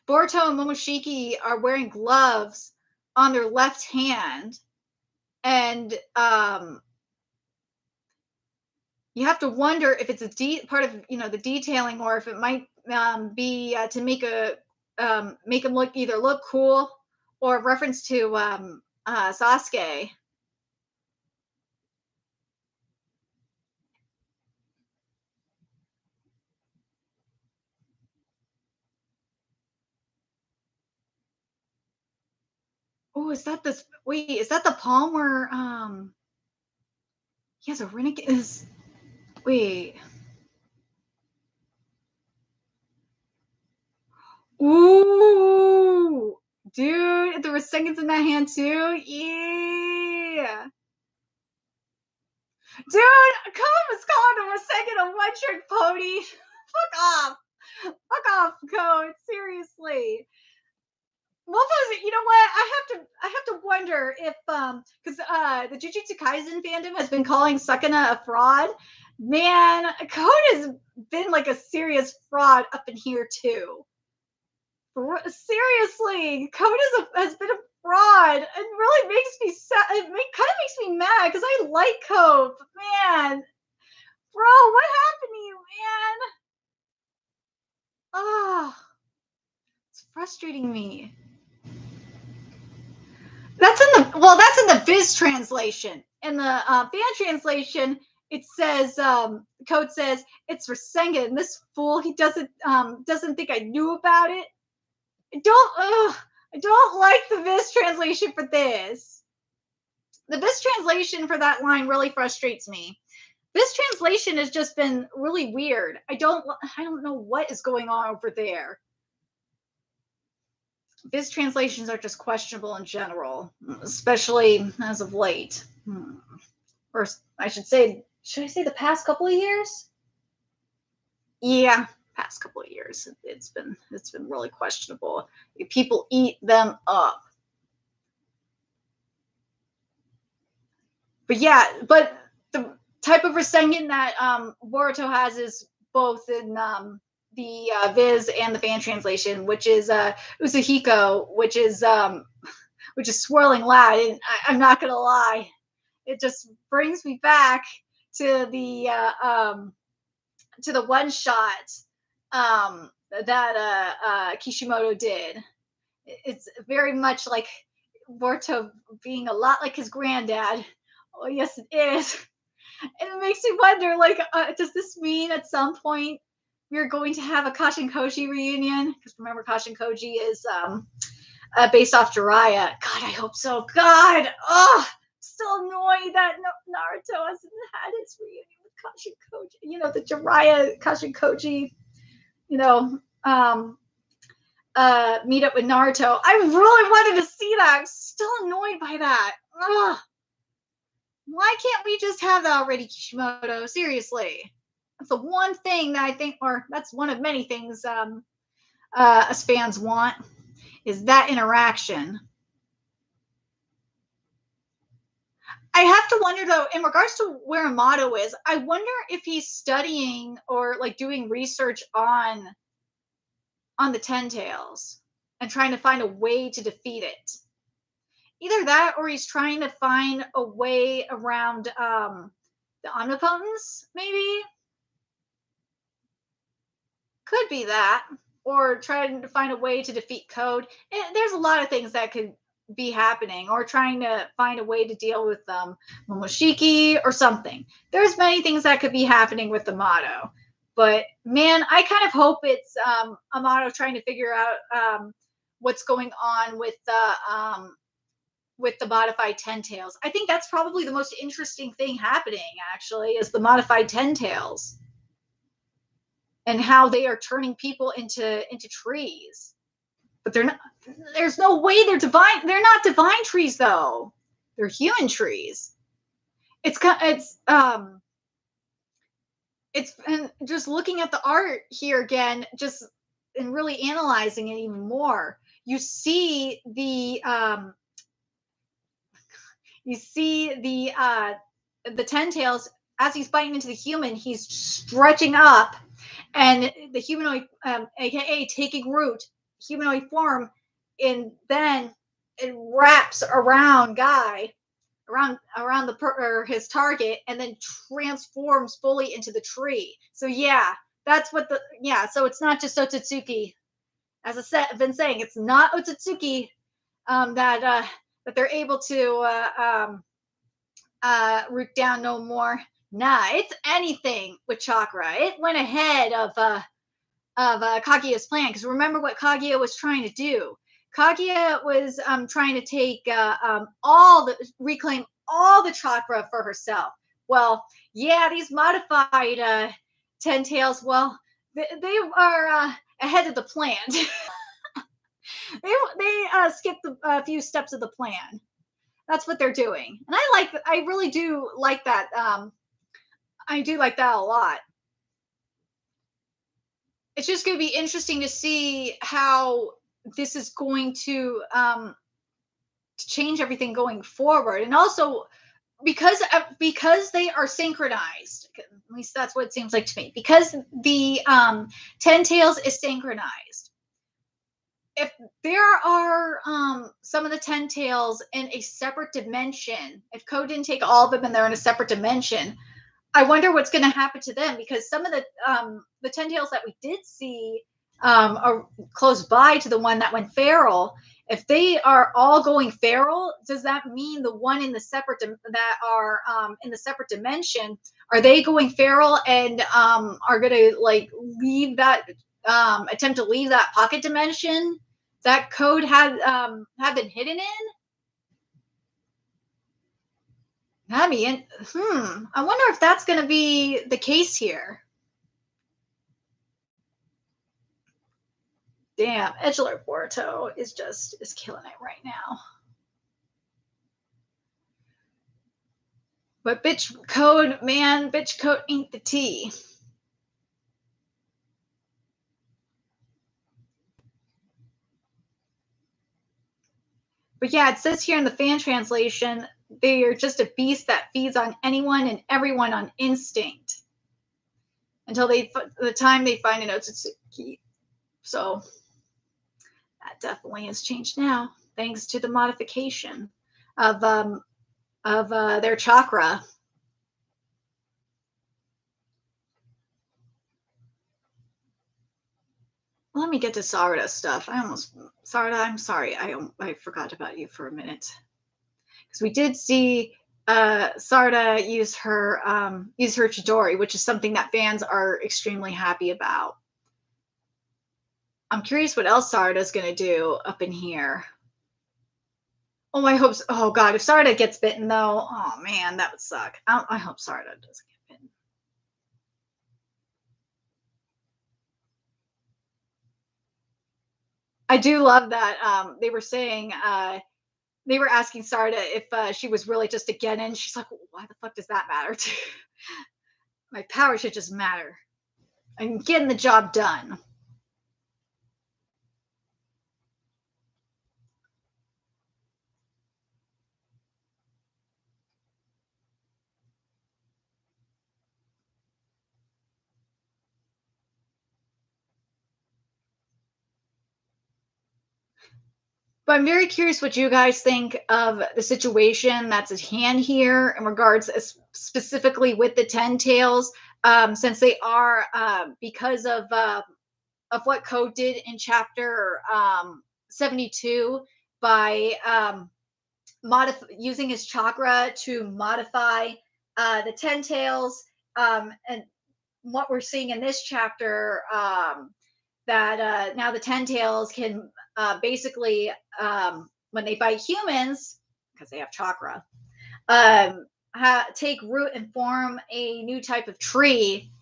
Boruto and Momoshiki are wearing gloves on their left hand, and you have to wonder if it's a part of the detailing, or if it might be to make them look cool, or a reference to Sasuke. Oh, is that this? Wait, is that the palm where he has a renegade? Wait. Ooh, dude, there were seconds in that hand too. Yeah, dude, Code was calling him a second a one trick pony. Fuck off, Code. Seriously. Mofos, you know what? I have to wonder if because the Jujutsu Kaisen fandom has been calling Sakana a fraud. Man, Code has been like a serious fraud up in here too. Seriously, Code has been a fraud. It really makes me sad. Kind of makes me mad because I like Code, but man, bro, what happened to you, man? Ah, it's frustrating me. That's in the Viz translation. In the fan translation, it says Code says it's Rasengan. This fool, he doesn't think I knew about it. I don't like the Viz translation for this. The Viz translation for that line really frustrates me. This translation has just been really weird. I don't know what is going on over there. Viz translations are just questionable in general, especially as of late. Or I should I say the past couple of years? Yeah, past couple of years. It's been really questionable. People eat them up. But yeah, but the type of Rasengan that Boruto has is both in the Viz and the fan translation, which is Usuhiko, which is swirling loud. And I'm not gonna lie, it just brings me back to the one shot that Kishimoto did. It's very much like Boruto being a lot like his granddad. Oh, yes, it is. And it makes me wonder, like, does this mean at some point we're going to have a Kashin Koji reunion? Because remember, Kashin Koji is based off Jiraiya. God, I hope so. God, oh, still annoying that Naruto hasn't had his reunion with Kashin Koji. You know, the Jiraiya Kashin Koji, you know, meet up with Naruto. I really wanted to see that. I'm still annoyed by that. Ugh. Why can't we just have that already, Kishimoto? Seriously. That's the one thing that I think, or that's one of many things us fans want, is that interaction. I have to wonder, though, in regards to where Amato is, I wonder if he's studying or like doing research on the Ten Tails and trying to find a way to defeat it. Either that, or he's trying to find a way around the omnipotence, maybe. Could be that, or trying to find a way to defeat Code. There's a lot of things that could be happening, or trying to find a way to deal with Momoshiki or something. There's many things that could be happening with Amato. But man, I kind of hope it's Amato trying to figure out what's going on with the modified Ten Tails. I think that's probably the most interesting thing happening, actually, is the modified Ten Tails and how they are turning people into trees. But they're not. There's no way they're divine. They're not divine trees, though. They're human trees. It's and just looking at the art here again, just and really analyzing it even more. You see the Ten Tails as he's biting into the human. He's stretching up, and the humanoid, aka taking root, humanoid form, and then it wraps around his target, and then transforms fully into the tree. So yeah, that's what so it's not just Otsutsuki. As I've been saying, it's not Otsutsuki that they're able to root down no more. Nah, it's anything with chakra. It went ahead of Kaguya's plan, because remember what Kaguya was trying to do. Kaguya was trying to take reclaim all the chakra for herself. Well, yeah, these modified Ten Tails, well, they are ahead of the plan. they skipped a few steps of the plan. That's what they're doing, and I really do like that. I do like that a lot. It's just going to be interesting to see how this is going to change everything going forward, and also because they are synchronized. At least that's what it seems like to me. Because the Ten Tails is synchronized. If there are some of the Ten Tails in a separate dimension, if Code didn't take all of them and they're in a separate dimension, I wonder what's going to happen to them, because some of the Ten Tails that we did see are close by to the one that went feral. If they are all going feral, does that mean the one in the separate that are in the separate dimension, are they going feral and are going to like leave that attempt to leave that pocket dimension that code had been hidden in? That'd be in. I wonder if that's going to be the case here. Damn, Edgelord Boruto is killing it right now. But bitch code, man, bitch code ain't the tea. But yeah, it says here in the fan translation, they are just a beast that feeds on anyone and everyone on instinct until the time they find an Otsutsuki. So that definitely has changed now, thanks to the modification of their chakra. Let me get to Sarada stuff. Sarada, I'm sorry, I forgot about you for a minute, because we did see Sarada use her Chidori, which is something that fans are extremely happy about. I'm curious what else Sarada's gonna do up in here. Oh, I hope. Oh God, if Sarada gets bitten though, oh man, that would suck. I hope Sarada doesn't get bitten. I do love that they were saying they were asking Sarada if she was really just a Genin. She's like, why the fuck does that matter? My power should just matter. I'm getting the job done. But I'm very curious what you guys think of the situation that's at hand here in regards specifically with the Ten Tails, since they are because of what Code did in chapter 72 by using his chakra to modify the Ten Tails, and what we're seeing in this chapter, that now the Ten Tails can basically, when they bite humans, because they have chakra, take root and form a new type of tree.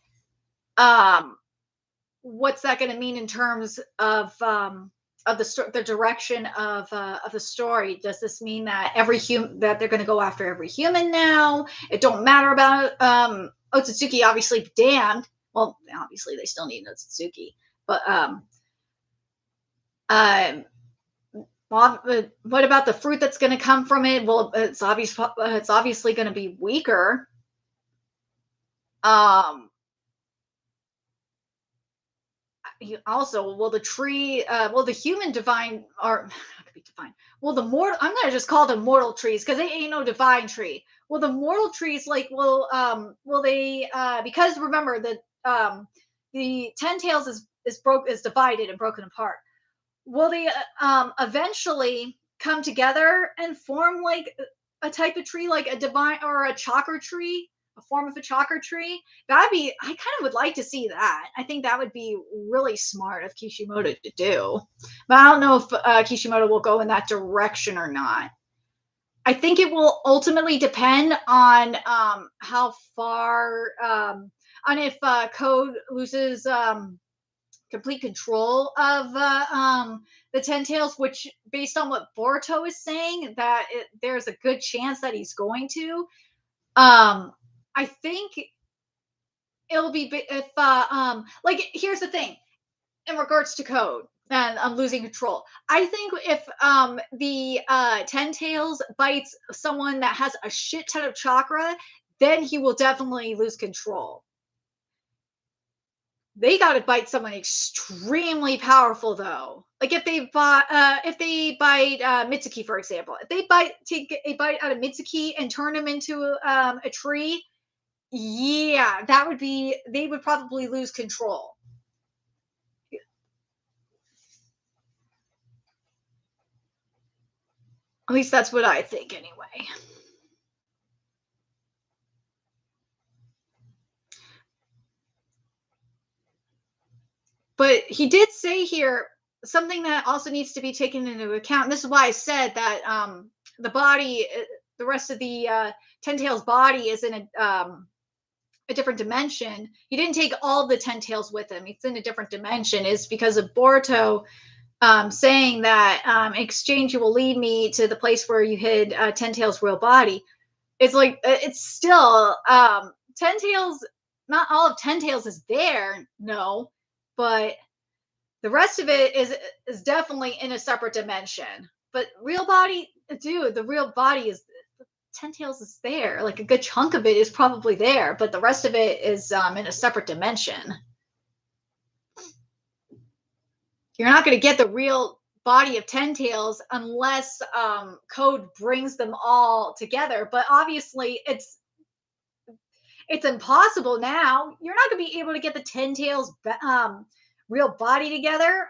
What's that going to mean in terms of the direction of the story? Does this mean that that they're going to go after every human now? It don't matter about Otsutsuki, obviously damned. Well, obviously they still need Otsutsuki, but what about the fruit that's going to come from it? Well, it's obviously going to be weaker. Also, will the tree, will the human divine, or could be divine, will the mortal, I'm going to just call them mortal trees because they ain't no divine tree. Will the mortal trees, like, will they, because remember the Ten Tails is divided and broken apart. Will they eventually come together and form like a type of tree, like a divine or a chakra tree, a form of a chakra tree? I kind of would like to see that. I think that would be really smart of Kishimoto to do, but I don't know if Kishimoto will go in that direction or not. I think it will ultimately depend on how far, on if Code loses complete control of the Ten Tails, which, based on what Boruto is saying, that there's a good chance that he's going to. I think it'll be if like, here's the thing in regards to Code and losing control. I think if the Ten Tails bites someone that has a shit ton of chakra, then he will definitely lose control. They got to bite someone extremely powerful, though. Like if they bite Mitsuki, for example, if they take a bite out of Mitsuki and turn him into a tree, yeah, they would probably lose control. At least that's what I think, anyway. But he did say here, something that also needs to be taken into account. And this is why I said that the body, the rest of the Ten Tails body is in a different dimension. He didn't take all the Ten Tails with him. It's in a different dimension. Is because of Boruto saying that in exchange you will lead me to the place where you hid Ten Tails' real body. It's like it's still Ten Tails. Not all of Ten Tails is there, no, but the rest of it is definitely in a separate dimension. But real body, dude, the real body is Ten Tails is there. Like a good chunk of it is probably there, but the rest of it is in a separate dimension. You're not going to get the real body of Ten Tails unless Code brings them all together. But obviously, it's impossible now. You're not going to be able to get the Ten Tails real body together.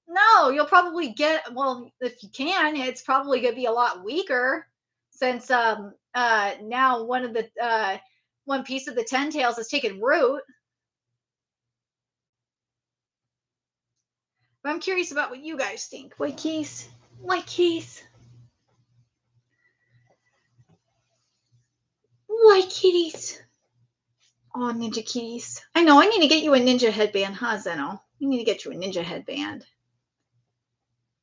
No, you'll probably get, well, if you can, it's probably going to be a lot weaker since now one piece of the Ten Tails has taken root. But I'm curious about what you guys think. White keys. White keys. White kitties. Oh, ninja kitties. I know, I need to get you a ninja headband, huh, Zeno? You need to get you a ninja headband.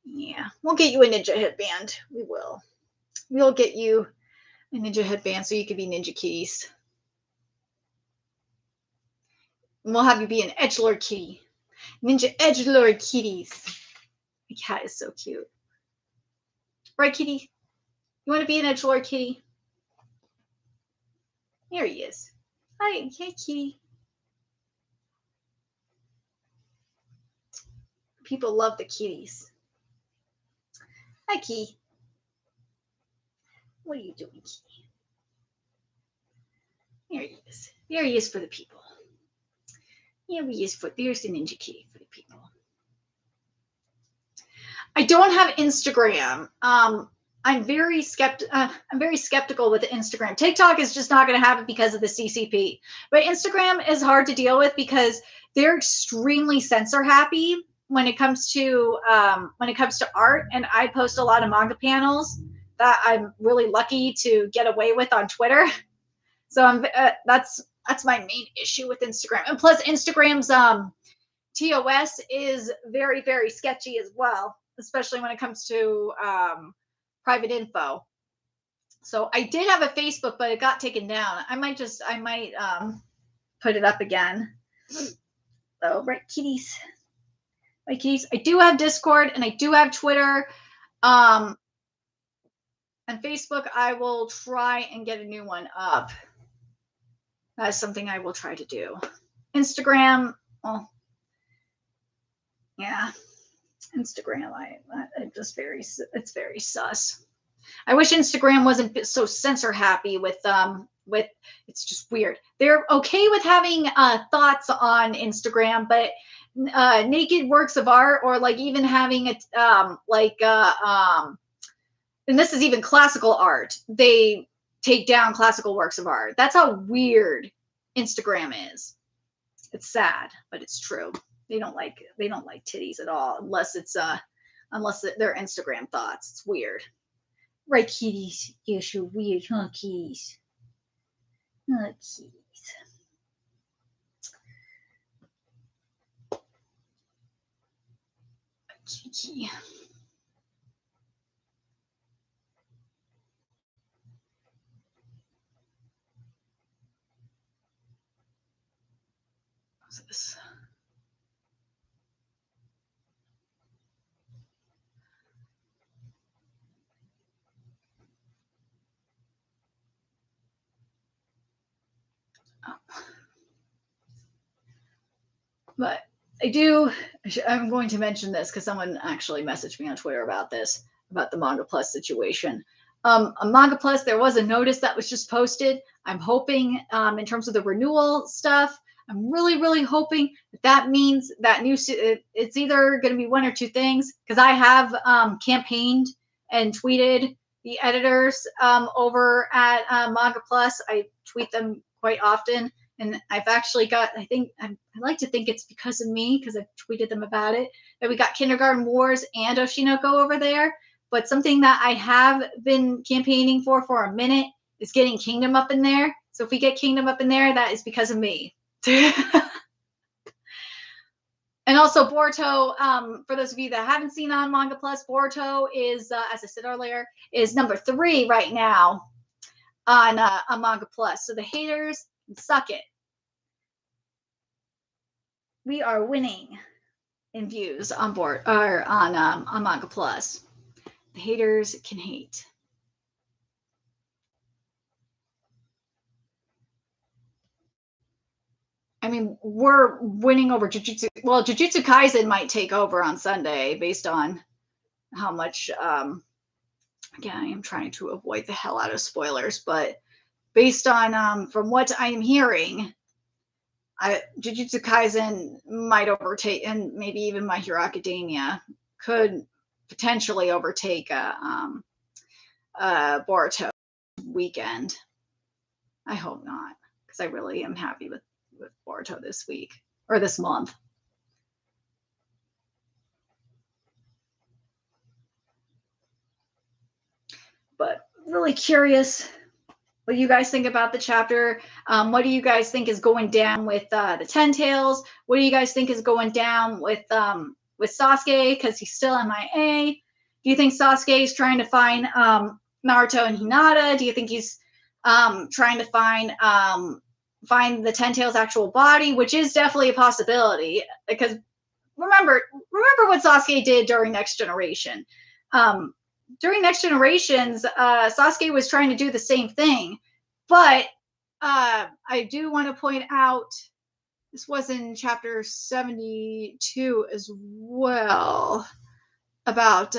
Yeah, we'll get you a ninja headband. We will. We'll get you a ninja headband so you can be ninja kitties. And we'll have you be an edgelord kitty. Ninja edgelord kitties. My cat is so cute. Right, kitty? You want to be an edgelord kitty? Here he is. Hi, kitty. People love the kitties. Hi, kitty. What are you doing, kitty? There he is. There he is for the people. Here he is there's the ninja kitty for the people. I don't have Instagram. I'm very skeptical with Instagram. TikTok is just not going to have it because of the CCP. But Instagram is hard to deal with because they're extremely censor happy when it comes to art. And I post a lot of manga panels that I'm really lucky to get away with on Twitter. So that's my main issue with Instagram. And plus, Instagram's TOS is very, very sketchy as well, especially when it comes to private info. So I did have a Facebook, but it got taken down. I might put it up again. Oh, right, kitties. Right, kitties. I do have Discord and I do have Twitter. And Facebook, I will try and get a new one up. That's something I will try to do. Instagram, well, yeah. Instagram, it's very sus. I wish Instagram wasn't so censor happy with it's just weird. They're okay with having thoughts on Instagram, but naked works of art or like even having it and this is even classical art. They take down classical works of art. That's how weird Instagram is. It's sad, but it's true. They don't like titties at all unless they're Instagram thoughts. It's weird. Right, kitties? Yes, you're weird, huh, kitties? Oh, kitties. Kitty. What's this? Oh. But I'm going to mention this because someone actually messaged me on Twitter about this, about the Manga Plus situation. On Manga Plus, there was a notice that was just posted. I'm hoping, in terms of the renewal stuff, I'm really, really hoping that means that it's either going to be one or two things, because I have campaigned and tweeted the editors over at Manga Plus. I tweet them quite often and I've actually got, I like to think it's because of me, because I've tweeted them about it, that we got Kindergarten Wars and Oshinoko over there. But something that I have been campaigning for a minute is getting Kingdom up in there. So if we get Kingdom up in there, that is because of me. And also Boruto, for those of you that haven't seen on Manga Plus, Boruto is, as I said earlier, is number 3 right now on Manga Plus. So the haters can suck it. We are winning in views on board or on Manga Plus. The haters can hate. I mean, we're winning over Jujutsu. Well, Jujutsu Kaisen might take over on Sunday based on how much. Again, I am trying to avoid the hell out of spoilers, but based on from what I am hearing, Jujutsu Kaisen might overtake, and maybe even My Hero Academia could potentially overtake Boruto weekend. I hope not, because I really am happy with Boruto this week or this month. But really curious what you guys think about the chapter. What do you guys think is going down with the Ten Tails? What do you guys think is going down with Sasuke, because he's still MIA? Do you think Sasuke is trying to find Naruto and Hinata? Do you think he's trying to find the Ten Tails' actual body, which is definitely a possibility? Because remember what Sasuke did during Next Generation. During Next Generations, Sasuke was trying to do the same thing, but I do want to point out this was in chapter 72 as well about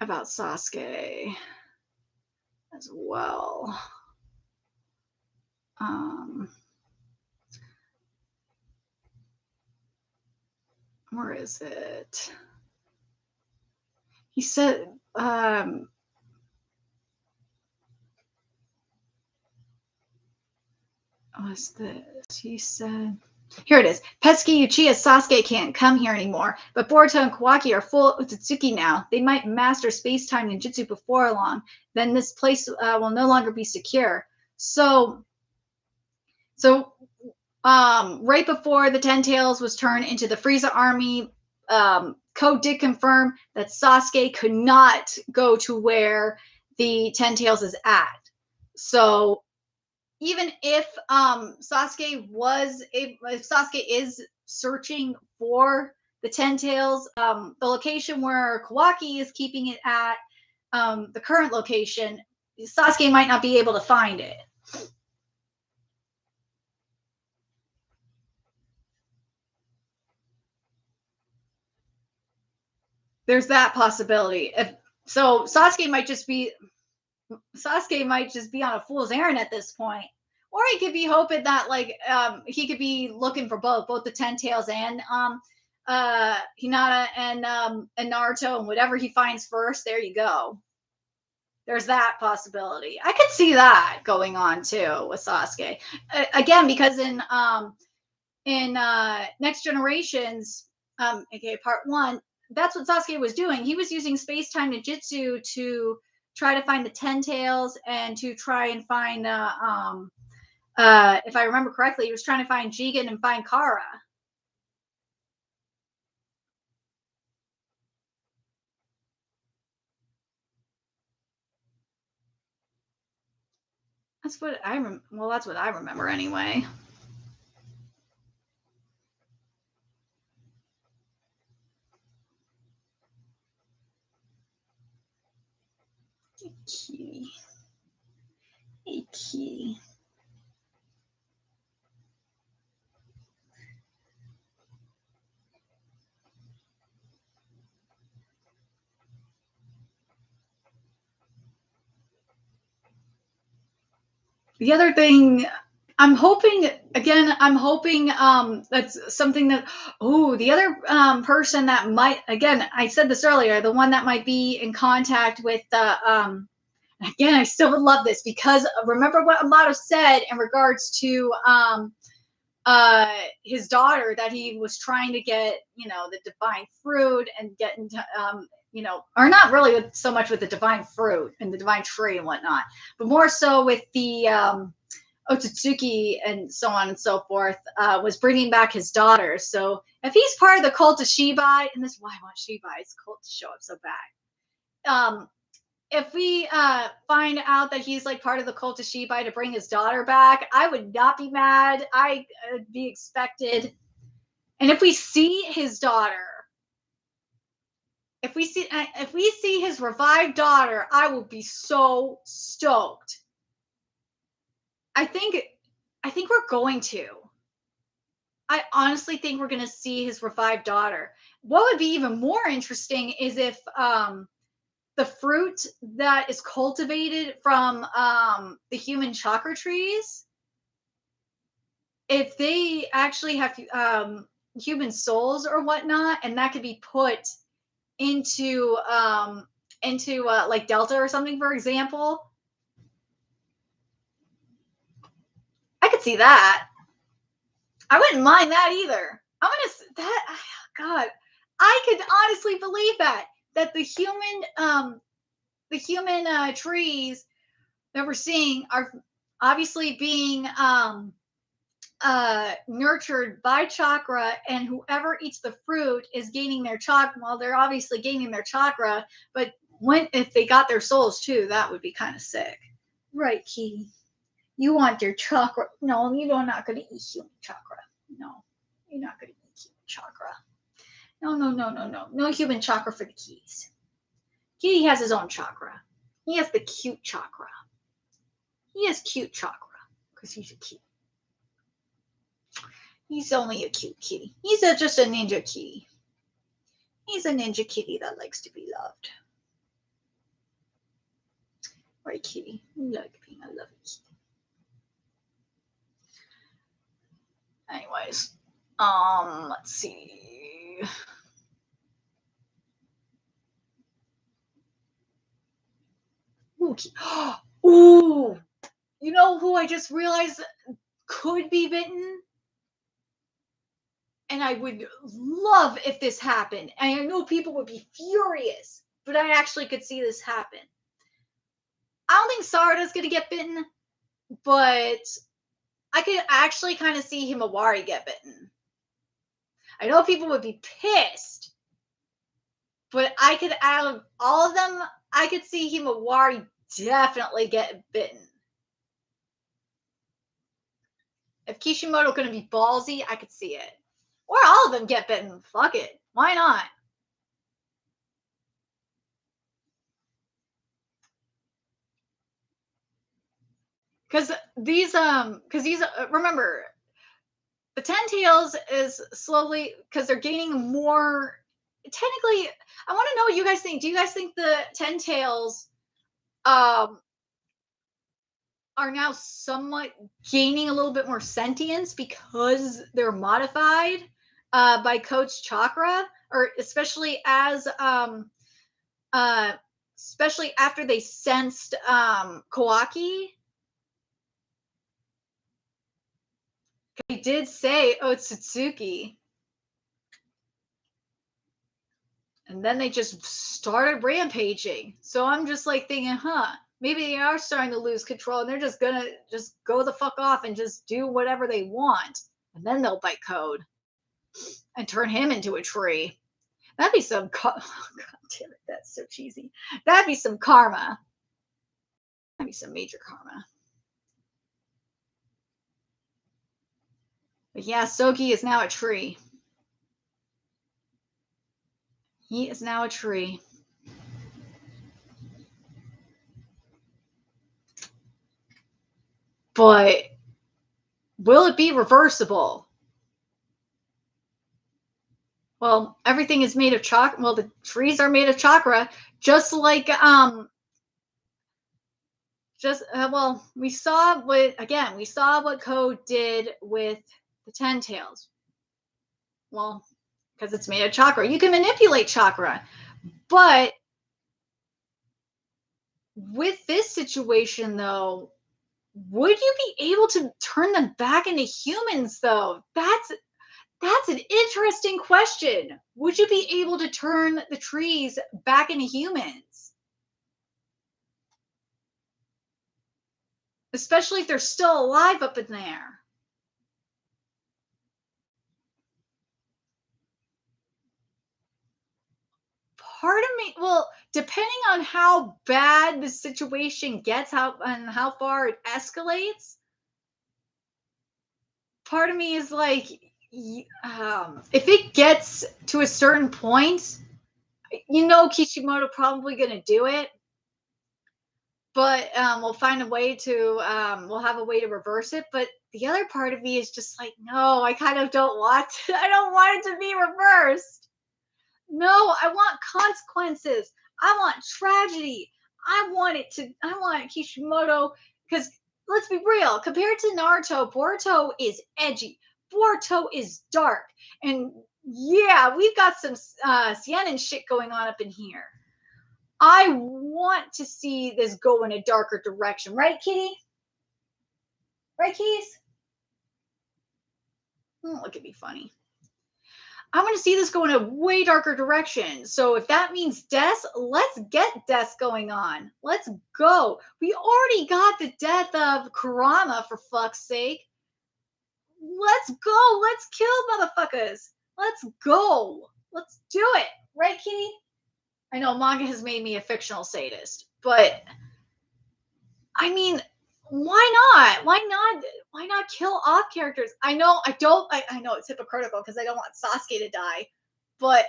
Sasuke as well. Where is it? He said, what's this? He said, here it is. Pesky Uchiha Sasuke can't come here anymore, but Boruto and Kawaki are full Otsutsuki now. They might master space-time ninjutsu before long. Then this place will no longer be secure. So right before the Ten Tails was turned into the Frieza army, Code did confirm that Sasuke could not go to where the Ten Tails is at. So even if Sasuke is searching for the Ten Tails, the location where Kawaki is keeping it at, the current location, Sasuke might not be able to find it. There's that possibility. So Sasuke might just be on a fool's errand at this point, or he could be hoping that he could be looking for both the Ten Tails and Hinata and Naruto, and whatever he finds first, there you go. There's that possibility. I could see that going on too with Sasuke again, because in Next Generations, aka Part 1. That's what Sasuke was doing. He was using space-time ninjutsu to try to find the Ten Tails and to try and find, if I remember correctly, he was trying to find Jigen and find Kara. That's what I remember anyway. Hey, kitty. The other thing I'm hoping that's something that, the other person that might, again, I said this earlier, the one that might be in contact with Again, I still would love this because remember what Amato said in regards to his daughter, that he was trying to get, the divine fruit and get into, or not really so much with the divine fruit and the divine tree and whatnot, but more so with the Otsutsuki and so on and so forth, was bringing back his daughter. So if he's part of the cult of Shibai, and this is why I want Shibai's cult to show up so bad. If we find out that he's like part of the cult of Shibai to bring his daughter back, I would not be mad. I'd be expected. And if we see his daughter, if we see his revived daughter, I will be so stoked. I think we're going to. I honestly think we're going to see his revived daughter. What would be even more interesting is if the fruit that is cultivated from the human chakra trees, if they actually have human souls or whatnot, and that could be put into like Delta or something, for example, I could see that. I wouldn't mind that either. God, I could honestly believe that the human trees that we're seeing are obviously being nurtured by chakra, and whoever eats the fruit is gaining their chakra. Well, they're obviously gaining their chakra, but if they got their souls too, that would be kind of sick. Right, Kitty? You want your chakra? No, you're not going to eat human chakra. No, you're not going to eat human chakra. No human chakra for the keys. Kitty has his own chakra. He has the cute chakra. He has cute chakra because he's a kitty. He's only a cute kitty. He's just a ninja kitty. He's a ninja kitty that likes to be loved. Right, kitty? You like being a lovely kitty. Anyways, let's see. Ooh, you know who I just realized could be bitten? And I would love if this happened. And I know people would be furious, but I actually could see this happen. I don't think Sarada's going to get bitten, but I could actually kind of see Himawari get bitten. I know people would be pissed, but I could, out of all of them, I could see Himawari definitely get bitten. If Kishimoto's going to be ballsy, I could see it. Or all of them get bitten. Fuck it. Why not? Because these, remember, the 10 tails is slowly, because they're gaining more. Technically, I want to know what you guys think. Do you guys think the 10 tails are now somewhat gaining a little bit more sentience because they're modified by Coach Chakra, or especially especially after they sensed Kawaki? They did say Otsutsuki. And then they just started rampaging. So I'm just like thinking, maybe they are starting to lose control and they're just gonna just go the fuck off and just do whatever they want. And then they'll bite code and turn him into a tree. That'd be some God damn it, that's so cheesy. That'd be some karma. That'd be some major karma. But yeah, Sogi is now a tree. He is now a tree. But will it be reversible? Well, everything is made of chakra. Well, the trees are made of chakra, just like we saw what Code did with the 10 tails. Well, because it's made of chakra, you can manipulate chakra, but With this situation, though, would you be able to turn them back into humans, though? That's an interesting question. Would you be able to turn the trees back into humans? Especially if they're still alive up in there. Part of me, well, depending on how bad the situation gets, how far it escalates, part of me is like, if it gets to a certain point, Kishimoto probably gonna do it, but we'll find a way to we'll have a way to reverse it. But the other part of me is just like, no, I kind of don't want I don't want it to be reversed. No, I want consequences. I want tragedy. I want Kishimoto, because let's be real, compared to Naruto, Boruto is edgy. Boruto is dark. And yeah, we've got some Sienin shit going on up in here. I want to see this go in a darker direction. Right, Kitty? Right, Keys? Don't look at me funny. I want to see this go in a way darker direction. So if that means deaths, let's get deaths going on. Let's go. We already got the death of Kurama, for fuck's sake. Let's go. Let's kill motherfuckers. Let's go. Let's do it. Right, Kitty? I know manga has made me a fictional sadist, but I mean, why not? Why not kill off characters? I know I know it's hypocritical because I don't want Sasuke to die, but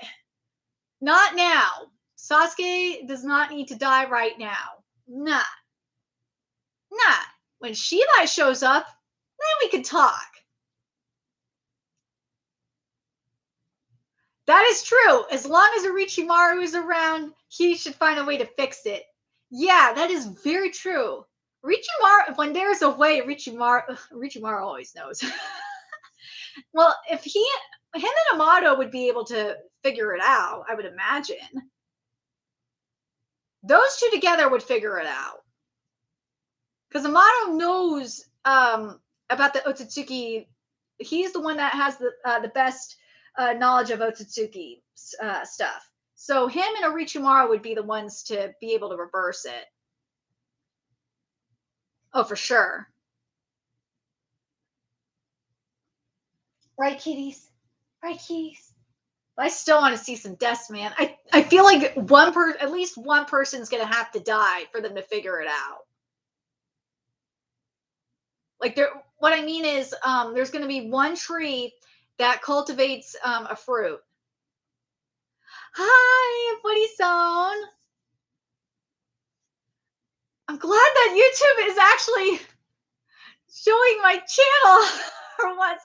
not now. Sasuke does not need to die right now. Nah. Nah. When Shibai shows up, then we can talk. That is true. As long as Orochimaru is around, he should find a way to fix it. Yeah, that is very true. Orochimaru, when there's a way, Orochimaru always knows. Well, if him and Amato would be able to figure it out, I would imagine. Those two together would figure it out. Because Amato knows about the Otsutsuki. He's the one that has the best knowledge of Otsutsuki stuff. So him and Orochimaru would be the ones to be able to reverse it. Oh, for sure. Right, kitties? Right, kitties? I still want to see some deaths, man. I feel like at least one person's gonna have to die for them to figure it out. Like what I mean is, there's gonna be one tree that cultivates a fruit. Hi, Buddy Zone. I'm glad that YouTube is actually showing my channel for once,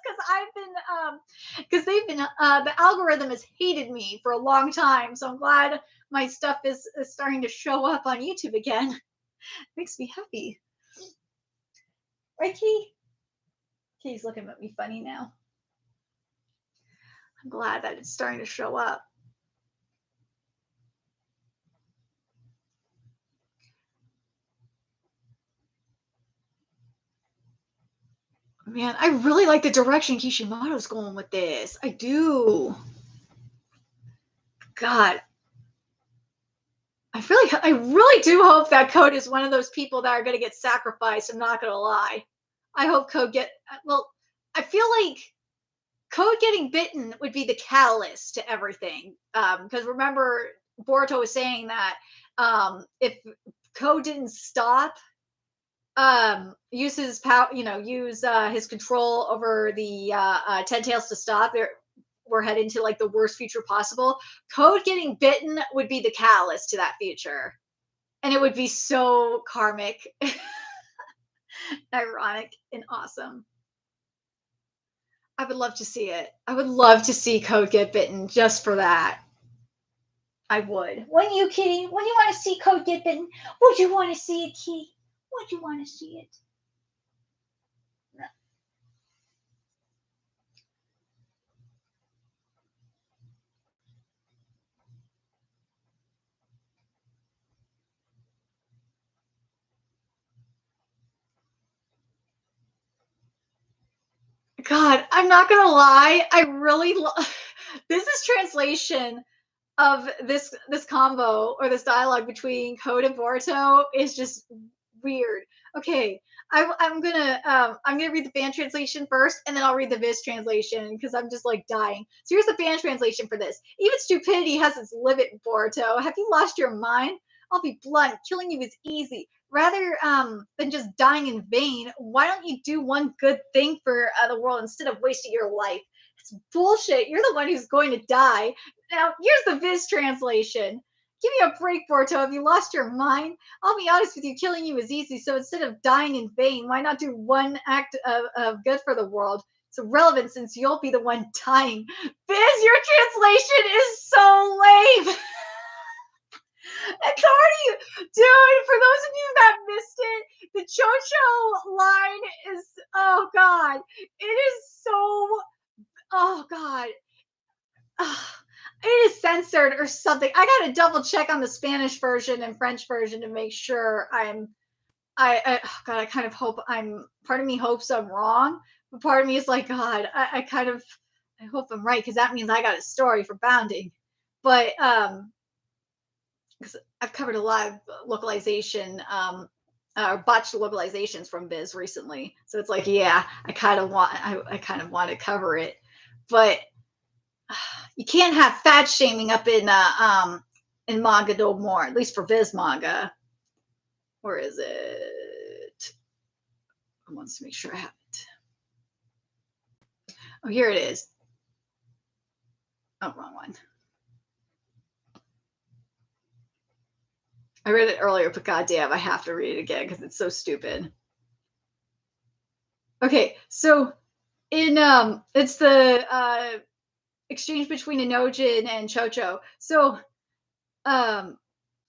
because they've been the algorithm has hated me for a long time, so I'm glad my stuff is starting to show up on YouTube again. Makes me happy. Right, Key? Key's looking at me funny now. I'm glad that it's starting to show up. Man, I really like the direction Kishimoto's going with this. I do. God, I really do hope that Code is one of those people that are going to get sacrificed. I'm not going to lie. I hope Code well, I feel like Code getting bitten would be the catalyst to everything. Because remember, Boruto was saying that if Code didn't stop, use his power, use his control over the Ten Tails to stop, we're heading to like the worst future possible. Code getting bitten would be the catalyst to that future. And it would be so karmic, ironic, and awesome. I would love to see it. I would love to see Code get bitten just for that. I would. Wouldn't you, Kitty? Wouldn't you want to see Code get bitten? Would you want to see it, Kitty? Would you want to see it? God, I'm not gonna lie. I really this is translation of this combo or this dialogue between Code and Boruto is just weird. Okay, I'm gonna read the fan translation first, and then I'll read the Viz translation because I'm just like dying. So here's the fan translation for this. Even stupidity has its limit, Boruto. Have you lost your mind? I'll be blunt. Killing you is easy. Rather than just dying in vain, why don't you do one good thing for the world instead of wasting your life? It's bullshit. You're the one who's going to die. Now, here's the Viz translation. Give me a break, Boruto. Have you lost your mind? I'll be honest with you, killing you is easy. So instead of dying in vain, why not do one act of good for the world? It's irrelevant since you'll be the one dying. Viz, your translation is so lame. It's already, dude, for those of you that missed it, the Chocho line is, oh God, it is so, oh God. It is censored or something. I gotta double check on the Spanish version and French version to make sure oh God, I kind of hope part of me hopes I'm wrong, but part of me is like, God, I hope I'm right because that means I got a story for bounding. But, because I've covered a lot of localization, botched localizations from Viz recently. So it's like, yeah, I kind of want to cover it, but you can't have fat shaming up in manga no more, at least for Viz manga. Where is it? I want to make sure I have it. Oh, here it is. Oh, wrong one. I read it earlier, but goddamn, I have to read it again because it's so stupid. Okay, so in it's the exchange between Inojin and Chocho. So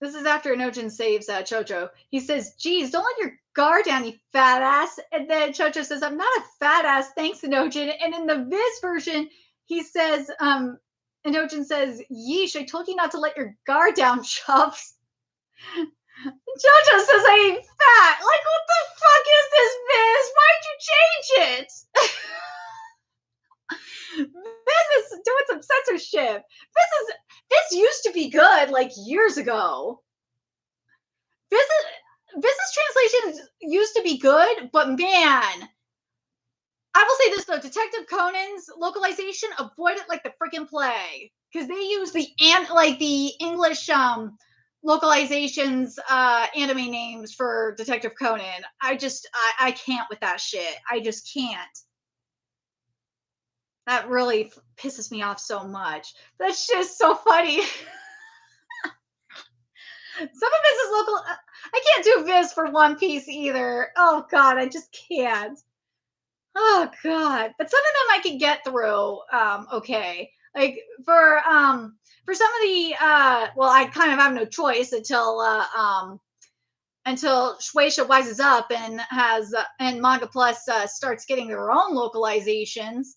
this is after Inojin saves Chocho. He says, geez, don't let your guard down, you fat ass. And then Chocho says, I'm not a fat ass, thanks, Inojin. And in the Viz version, he says, Inojin says, yeesh, I told you not to let your guard down, Chubbs. Jojo says I ain't fat. Like, what the fuck is this, Viz? Why'd you change it? Viz is doing some censorship. This used to be good, like, years ago. Viz's translation used to be good, but man, I will say this though, Detective Conan's localization avoided like the freaking plague because they use the English localizations anime names for Detective Conan. I can't with that shit. I just can't. That really pisses me off so much. That's just so funny. Some of Viz's local, I can't do Viz for One Piece either. Oh God, I just can't. Oh God, but some of them I can get through. Okay, like for some of the well, I kind of have no choice until Shueisha wises up and has and Manga Plus starts getting their own localizations.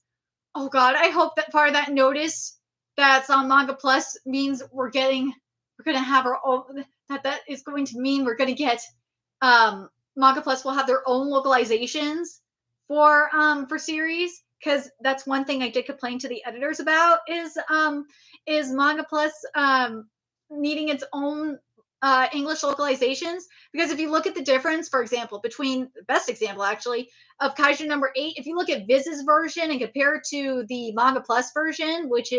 Oh God, I hope that part of that notice that's on Manga Plus means we're gonna have our own. That is going to mean we're gonna get Manga Plus will have their own localizations for series, because that's one thing I did complain to the editors about is Manga Plus needing its own English localizations, because if you look at the difference, for example, between the best example actually of Kaiju number 8, if you look at Viz's version and compare it to the Manga Plus version, which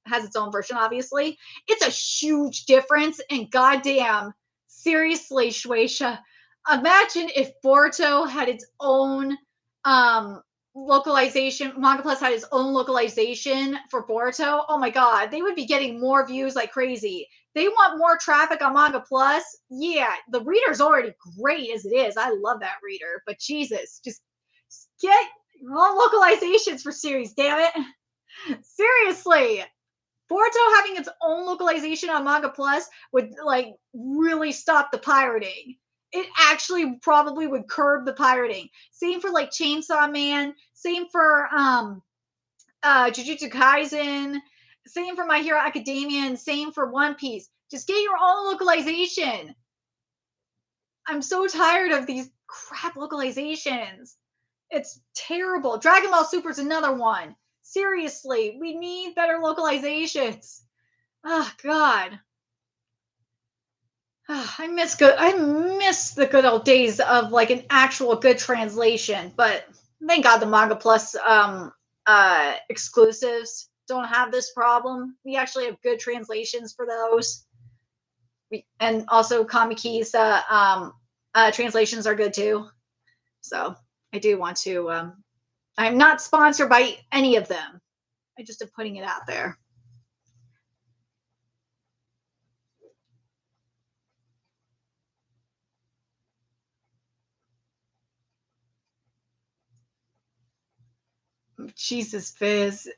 has its own version, obviously, it's a huge difference. And goddamn, seriously, Shueisha, imagine if Boruto had its own localization, Manga Plus had its own localization for Boruto. Oh my God, they would be getting more views like crazy. They want more traffic on Manga Plus. Yeah, the reader's already great as it is. I love that reader, but Jesus, just get your own localizations for series, damn it. Seriously. Boruto having its own localization on Manga Plus would like really stop the pirating. It actually probably would curb the pirating. Same for like Chainsaw Man. Same for Jujutsu Kaisen. Same for My Hero Academia, and same for One Piece. Just get your own localization. I'm so tired of these crap localizations. It's terrible. Dragon Ball Super is another one. Seriously, we need better localizations. Oh God. I miss the good old days of like an actual good translation, but thank God the Manga Plus exclusives don't have this problem. We actually have good translations for those. And also Kamiki's translations are good too. So I do want to I'm not sponsored by any of them. I just am putting it out there. Jesus, Fizz.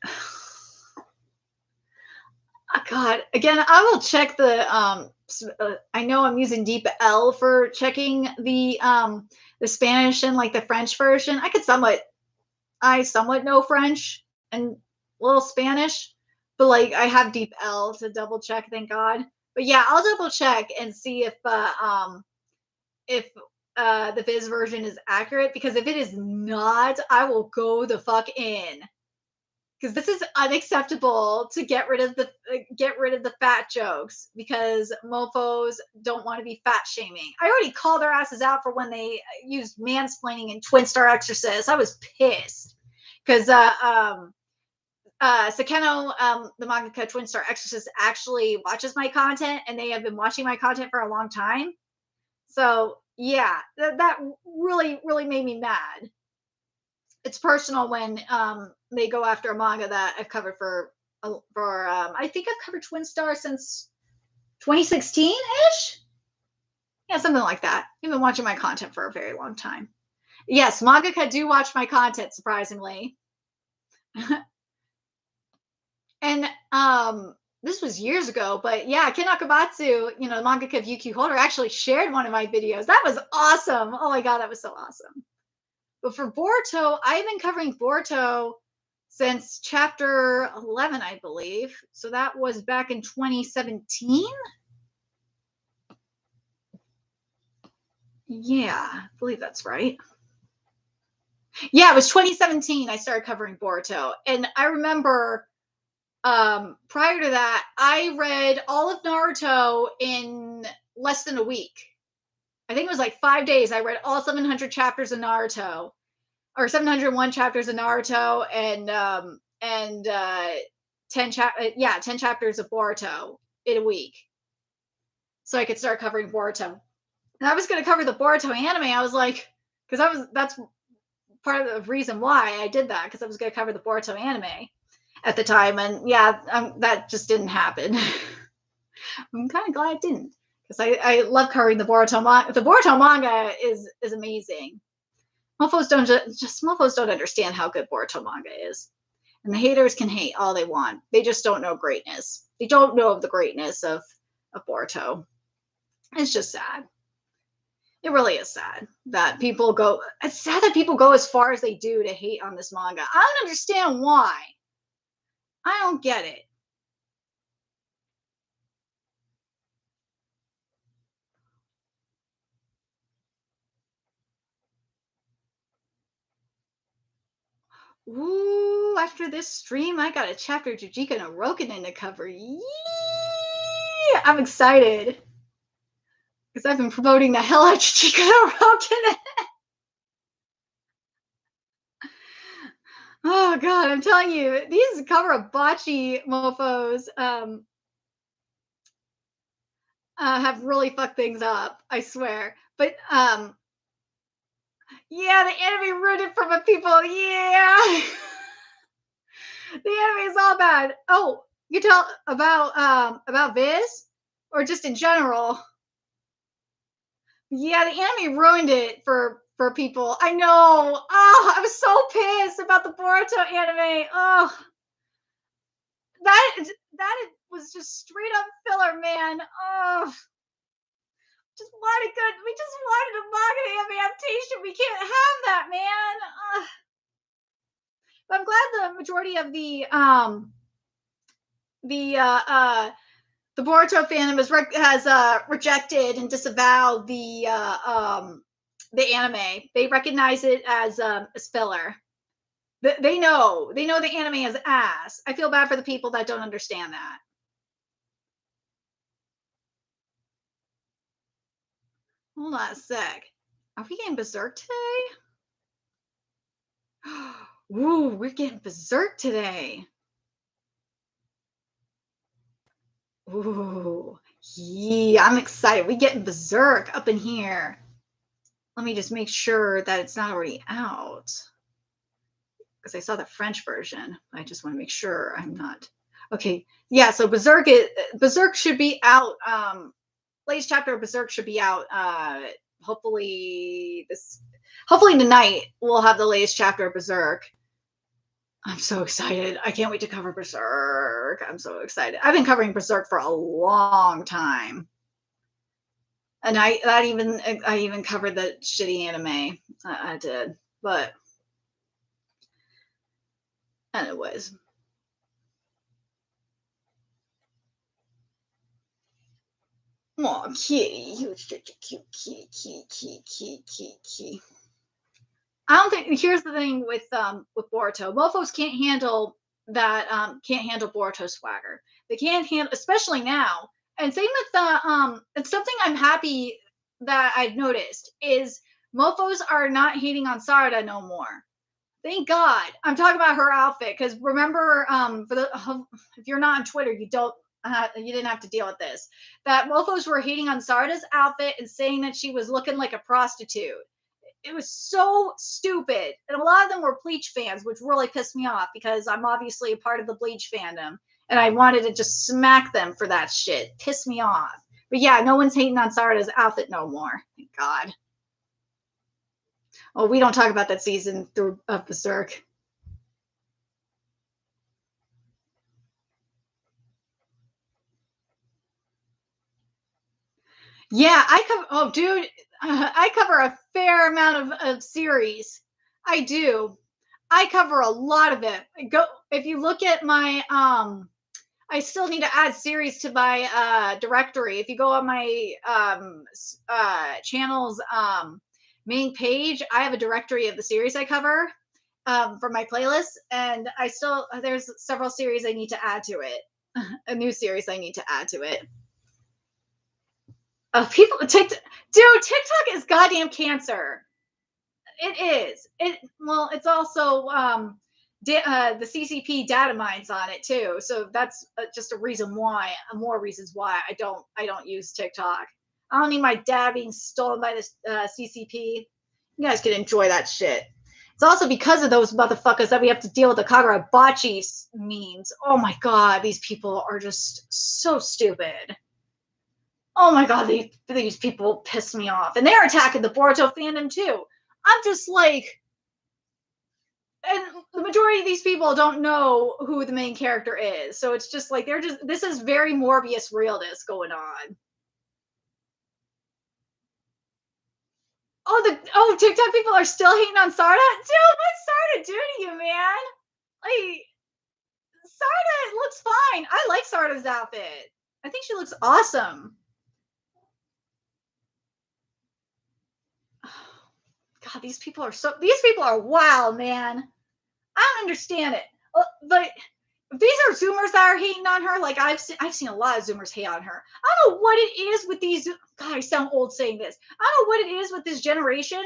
Oh, God, again, I will check the. I know I'm using Deep L for checking the Spanish and like the French version. I somewhat know French and a little Spanish, but like I have Deep L to double check. Thank God. But yeah, I'll double check and see if the Viz version is accurate, because if it is not, I will go the fuck in. Because this is unacceptable to get rid of the fat jokes, because mofos don't want to be fat shaming. I already called their asses out for when they used mansplaining in Twin Star Exorcist. I was pissed because Sakeno, the mangaka Twin Star Exorcist, actually watches my content, and they have been watching my content for a long time. So yeah, that really, really made me mad. It's personal when they go after a manga that I've covered for I think I've covered Twin Star since 2016-ish. Yeah, something like that. You've been watching my content for a very long time. Yes, mangaka do watch my content, surprisingly. And this was years ago, but yeah, Ken Akabatsu, the mangaka of UQ Holder, actually shared one of my videos. That was awesome. Oh my God, that was so awesome. But for Boruto, I've been covering Boruto since chapter 11, I believe. So that was back in 2017. Yeah, I believe that's right. Yeah, it was 2017 I started covering Boruto. And I remember prior to that, I read all of Naruto in less than a week. I think it was like 5 days. I read all 700 chapters of Naruto, or 701 chapters of Naruto, and 10 chapters of Boruto in a week, so I could start covering Boruto. And I was going to cover the Boruto anime. I was like, that's part of the reason why I did that, because I was going to cover the Boruto anime at the time, and yeah, that just didn't happen. I'm kind of glad it didn't, because I love covering the Boruto manga. The Boruto manga is amazing. Mofos don't understand how good Boruto manga is. And the haters can hate all they want. They just don't know greatness. They don't know of the greatness of Boruto. It's just sad. It really is sad that people go. It's sad that people go as far as they do to hate on this manga. I don't understand why. I don't get it. Ooh, after this stream, I got a chapter of Jujika no Rokunin to cover. Yee! I'm excited, because I've been promoting the hell out of Jujika no Rokunin. Oh God, I'm telling you, these cover of bocce mofos have really fucked things up, I swear. But yeah, the anime ruined it for my people. Yeah. The anime is all bad. Oh, you tell about Viz, or just in general? Yeah, the anime ruined it for people. I know. Oh, I was so pissed about the Boruto anime. Oh, that was just straight up filler, man. Oh, we just wanted a manga anime adaptation. We can't have that, man. But I'm glad the majority of the Boruto fandom has rejected and disavowed the The anime. They recognize it as filler. They know the anime is ass. I feel bad for the people that don't understand that. Hold on a sec. Are we getting Berserk today? Woo, we're getting Berserk today. Ooh, yeah, I'm excited. We getting Berserk up in here. Let me just make sure that it's not already out. Because I saw the French version. I just want to make sure I'm not. Okay, yeah, so Berserk should be out. Latest chapter of Berserk should be out. Hopefully tonight we'll have the latest chapter of Berserk. I'm so excited. I can't wait to cover Berserk. I'm so excited. I've been covering Berserk for a long time. And I even covered the shitty anime. I did. But anyways. Oh, kitty. You're such a cute kitty. I don't think here's the thing with Boruto. Mofos can't handle that can't handle Boruto swagger. They can't handle, especially now. And same with it's something I'm happy that I've noticed is mofos are not hating on Sarada no more. Thank God. I'm talking about her outfit because remember, for the if you're not on Twitter, you didn't have to deal with this. That mofos were hating on Sarada's outfit and saying that she was looking like a prostitute. It was so stupid. And a lot of them were Bleach fans, which really pissed me off because I'm obviously a part of the Bleach fandom. And I wanted to just smack them for that shit. Pissed me off. But yeah, no one's hating on Sarada's outfit no more. Thank God. Oh, we don't talk about that season of Berserk. Yeah, I cover. Oh, dude, I cover a fair amount of series. I do. I cover a lot of it. Go if you look at my I still need to add series to my directory. If you go on my channel's main page, I have a directory of the series I cover for my playlist, and I still there's several series I need to add to it. A new series I need to add to it. People TikTok, dude, TikTok is goddamn cancer. It is. It's also the CCP data mines on it too. So that's just a reason why, more reasons why I don't use TikTok. I don't need my data being stolen by the CCP. You guys can enjoy that shit. It's also because of those motherfuckers that we have to deal with the Kagurabachi memes. Oh my god, these people are just so stupid. Oh my god, these people piss me off. And they're attacking the Boruto fandom too. I'm just like, and the majority of these people don't know who the main character is. So it's just like, this is very Morbius realness going on. Oh, TikTok people are still hating on Sarda? Dude, what's Sarda do to you, man? Like, Sarda looks fine. I like Sarda's outfit. I think she looks awesome. God, these people are wild, man. I don't understand it. But if these are Zoomers that are hating on her, like I've seen a lot of Zoomers hate on her. I don't know what it is with these. God, I sound old saying this. I don't know what it is with this generation,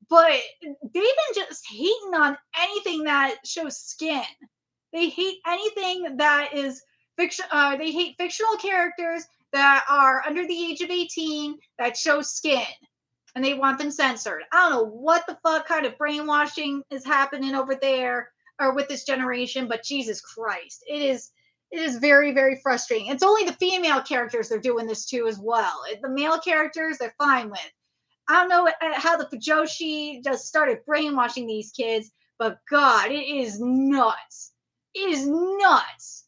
but they've been just hating on anything that shows skin. They hate anything that is fiction. They hate fictional characters that are under the age of 18 that show skin, and they want them censored. I don't know what the fuck kind of brainwashing is happening over there or with this generation, but Jesus Christ, it is very, very frustrating. It's only the female characters they're doing this to as well. The male characters they're fine with. I don't know how the Fujoshi just started brainwashing these kids, but God, it is nuts. It is nuts.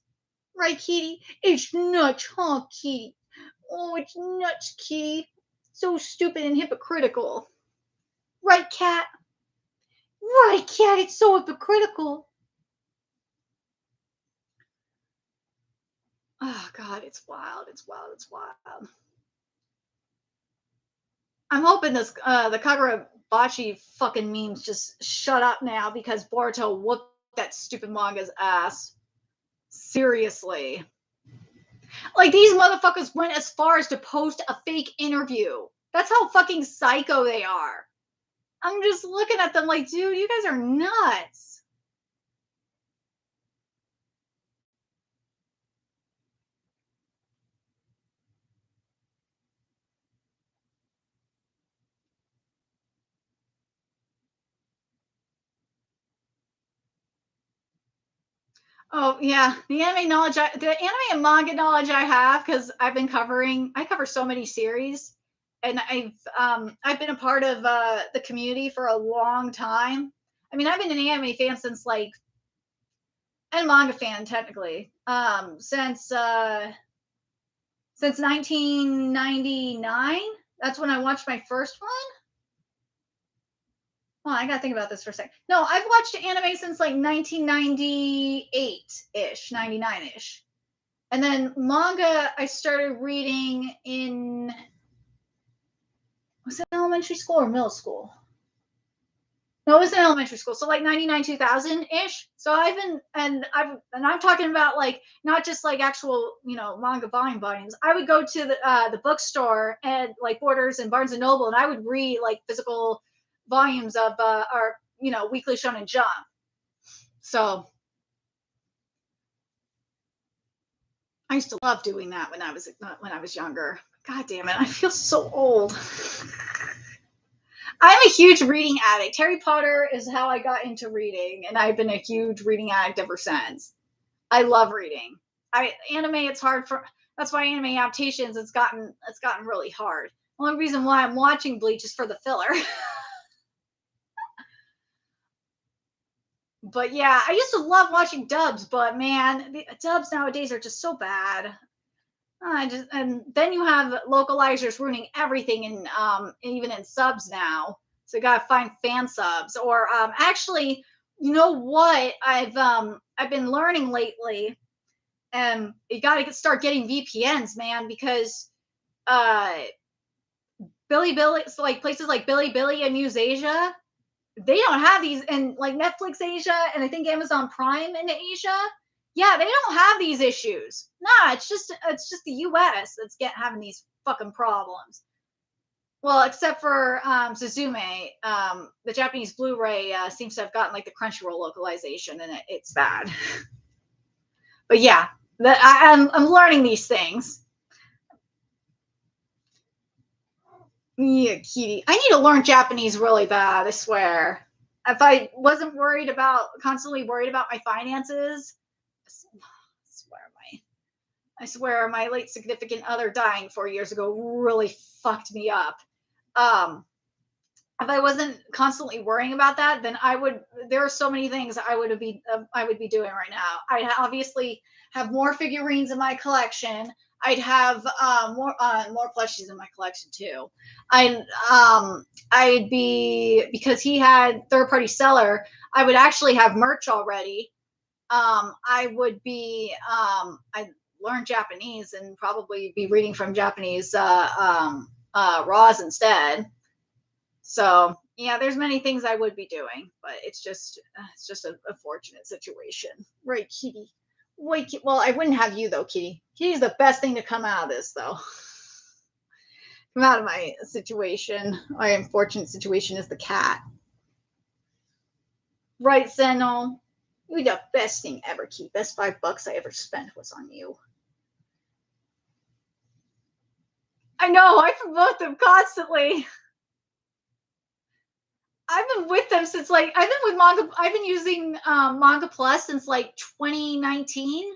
Right, Kitty? It's nuts, huh, Kitty? Oh, it's nuts, Kitty. So stupid and hypocritical. Right, Cat? Right, Cat, it's so hypocritical. Oh, God, it's wild. It's wild. It's wild. I'm hoping this the Kagurabachi fucking memes just shut up now because Boruto whooped that stupid manga's ass. Seriously. Like, these motherfuckers went as far as to post a fake interview. That's how fucking psycho they are. I'm just looking at them like, dude, you guys are nuts. Oh yeah, the anime and manga knowledge I have, because I cover so many series, and I've been a part of the community for a long time. I mean, I've been an anime fan since like, and manga fan technically, since 1999. That's when I watched my first one. Well, I gotta think about this for a second. No, I've watched anime since like 1998 ish, 99 ish. And then manga, I started reading in, was it elementary school or middle school? No, it was in elementary school. So like 99, 2000 ish. So I'm talking about like, not just like actual, manga volumes. I would go to the bookstore and like Borders and Barnes and Noble, and I would read like physical volumes of our, Weekly Shonen Jump. So I used to love doing that when I was younger. God damn it, I feel so old. I'm a huge reading addict. Harry Potter is how I got into reading, and I've been a huge reading addict ever since. I love reading. Anime, it's hard for. That's why anime adaptations, it's gotten really hard. The only reason why I'm watching Bleach is for the filler. But yeah, I used to love watching dubs, but man, the dubs nowadays are just so bad. And then you have localizers ruining everything, even in subs now. So you gotta find fan subs, or actually, you know what? I've been learning lately, and you gotta start getting VPNs, man, because uh, Bilibili, so like places like Bilibili and Asia, they don't have these, and like Netflix Asia, and I think Amazon Prime in Asia. Yeah, they don't have these issues. Nah, it's just the US that's having these fucking problems. Well, except for Suzume, the Japanese Blu-ray seems to have gotten like the Crunchyroll localization, and it's bad. But yeah, I'm learning these things. Yeah, Kitty, I need to learn Japanese really bad. I swear. If I wasn't constantly worried about my finances, I swear my late significant other dying 4 years ago really fucked me up. If I wasn't constantly worrying about that, then there are so many things I would be doing right now. I'd obviously have more figurines in my collection. I'd have more plushies in my collection too. I'd be, because he had third party seller, I would actually have merch already. I would be I learn Japanese and probably be reading from Japanese RAWs instead. So yeah, there's many things I would be doing, but it's just a fortunate situation, right, Kitty? Wait, well, I wouldn't have you though, Kitty. Kitty's the best thing to come out of this, though. Come out of my situation. My unfortunate situation is the cat, right, Zeno? You're the best thing ever, Kitty. Best $5 I ever spent was on you. I know. I promote them constantly. I've been with them since I've been with Manga. I've been using Manga Plus since like 2019.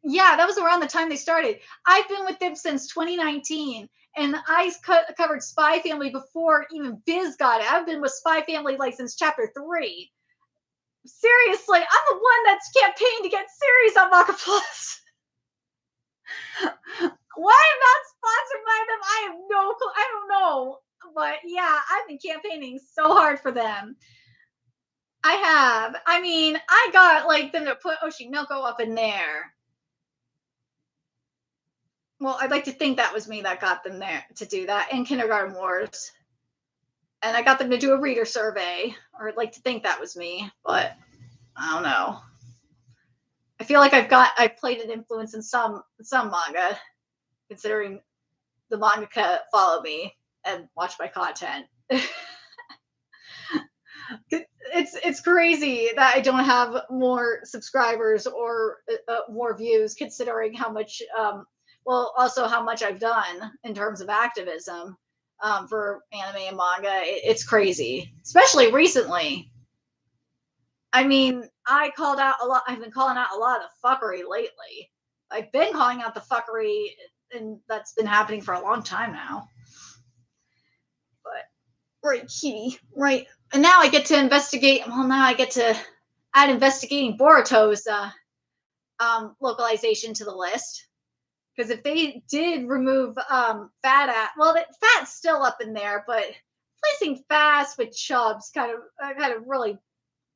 Yeah, that was around the time they started. I've been with them since 2019, and I covered Spy Family before even Viz got it. I've been with Spy Family like since chapter 3. Seriously, I'm the one that's campaigned to get series on Manga Plus. Why I'm not sponsored by them, I have no clue. I don't know. But yeah, I've been campaigning so hard for them. I have. I mean, I got like them to put Oshinoko up in there. Well, I'd like to think that was me that got them there to do that in Kindergarten Wars. And I got them to do a reader survey, or I'd like to think that was me, but I don't know. I feel like I've played an influence in some manga, considering the mangaka follow me and watch my content. It's crazy that I don't have more subscribers or more views, considering how much well, also how much I've done in terms of activism for anime and manga. It's crazy, especially recently. I mean, I called out a lot. I've been calling out a lot of the fuckery lately. I've been calling out the fuckery, and that's been happening for a long time now. But right, Kitty, right. And now I get to investigate. Well, now I get to add investigating Boruto's localization to the list. Because if they did remove fat's still up in there, but placing fast with chubs kind of really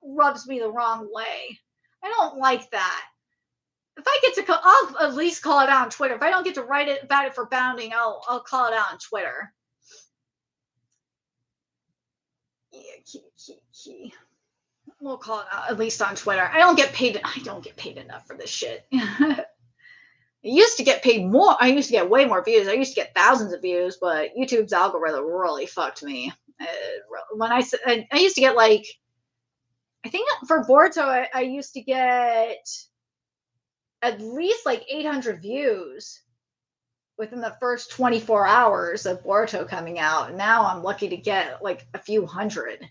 rubs me the wrong way. I don't like that. If I get to, I'll at least call it out on Twitter. If I don't get to write it about it for bounding, I'll call it out on Twitter. Yeah, we'll call it out at least on Twitter. I don't get paid enough for this shit. I used to get paid more. I used to get way more views. I used to get thousands of views, but YouTube's algorithm really fucked me. When I used to get like, I think for Boruto, I used to get at least like 800 views within the first 24 hours of Boruto coming out. Now I'm lucky to get like a few hundred.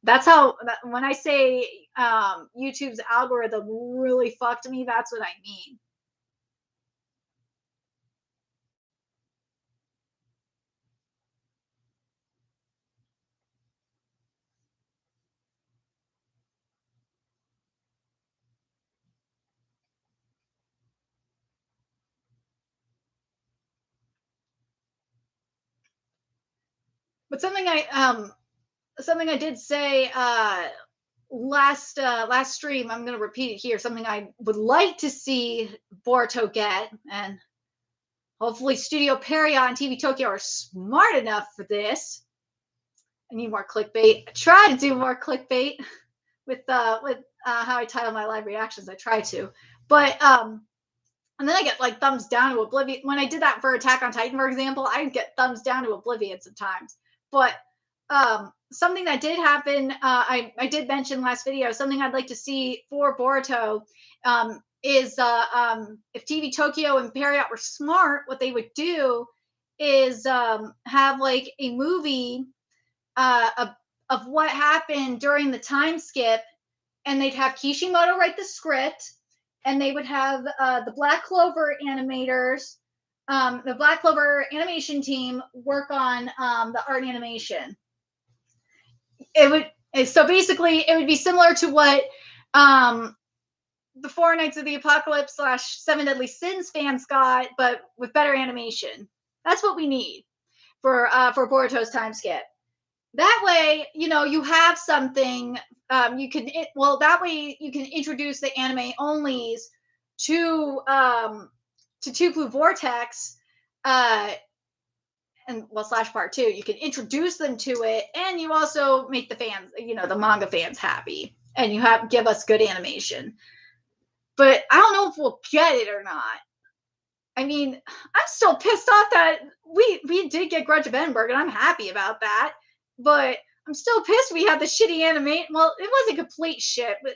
That's how, when I say YouTube's algorithm really fucked me, that's what I mean. But something I did say last stream, I'm going to repeat it here. Something I would like to see Boruto get, and hopefully Studio Period and TV Tokyo are smart enough for this. I need more clickbait. I try to do more clickbait with how I title my live reactions. I try to, but and then I get like thumbs down to oblivion. When I did that for Attack on Titan, for example, I get thumbs down to oblivion sometimes. But something that did happen, I did mention last video, something I'd like to see for Boruto is if TV Tokyo and Period were smart, what they would do is have like a movie of what happened during the time skip, and they'd have Kishimoto write the script, and they would have the Black Clover animators, the Black Clover animation team work on the art animation. So basically it would be similar to what the Four Knights of the Apocalypse / Seven Deadly Sins fans got, but with better animation. That's what we need for Boruto's time skip. That way, you have something that way you can introduce the anime onlys to Blue Vortex, and /part 2. You can introduce them to it, and you also make the fans, the manga fans happy, and you give us good animation. But I don't know if we'll get it or not. I mean, I'm still pissed off that we did get Grudge of Edinburgh, and I'm happy about that. But I'm still pissed we had the shitty anime. Well, it wasn't complete shit, but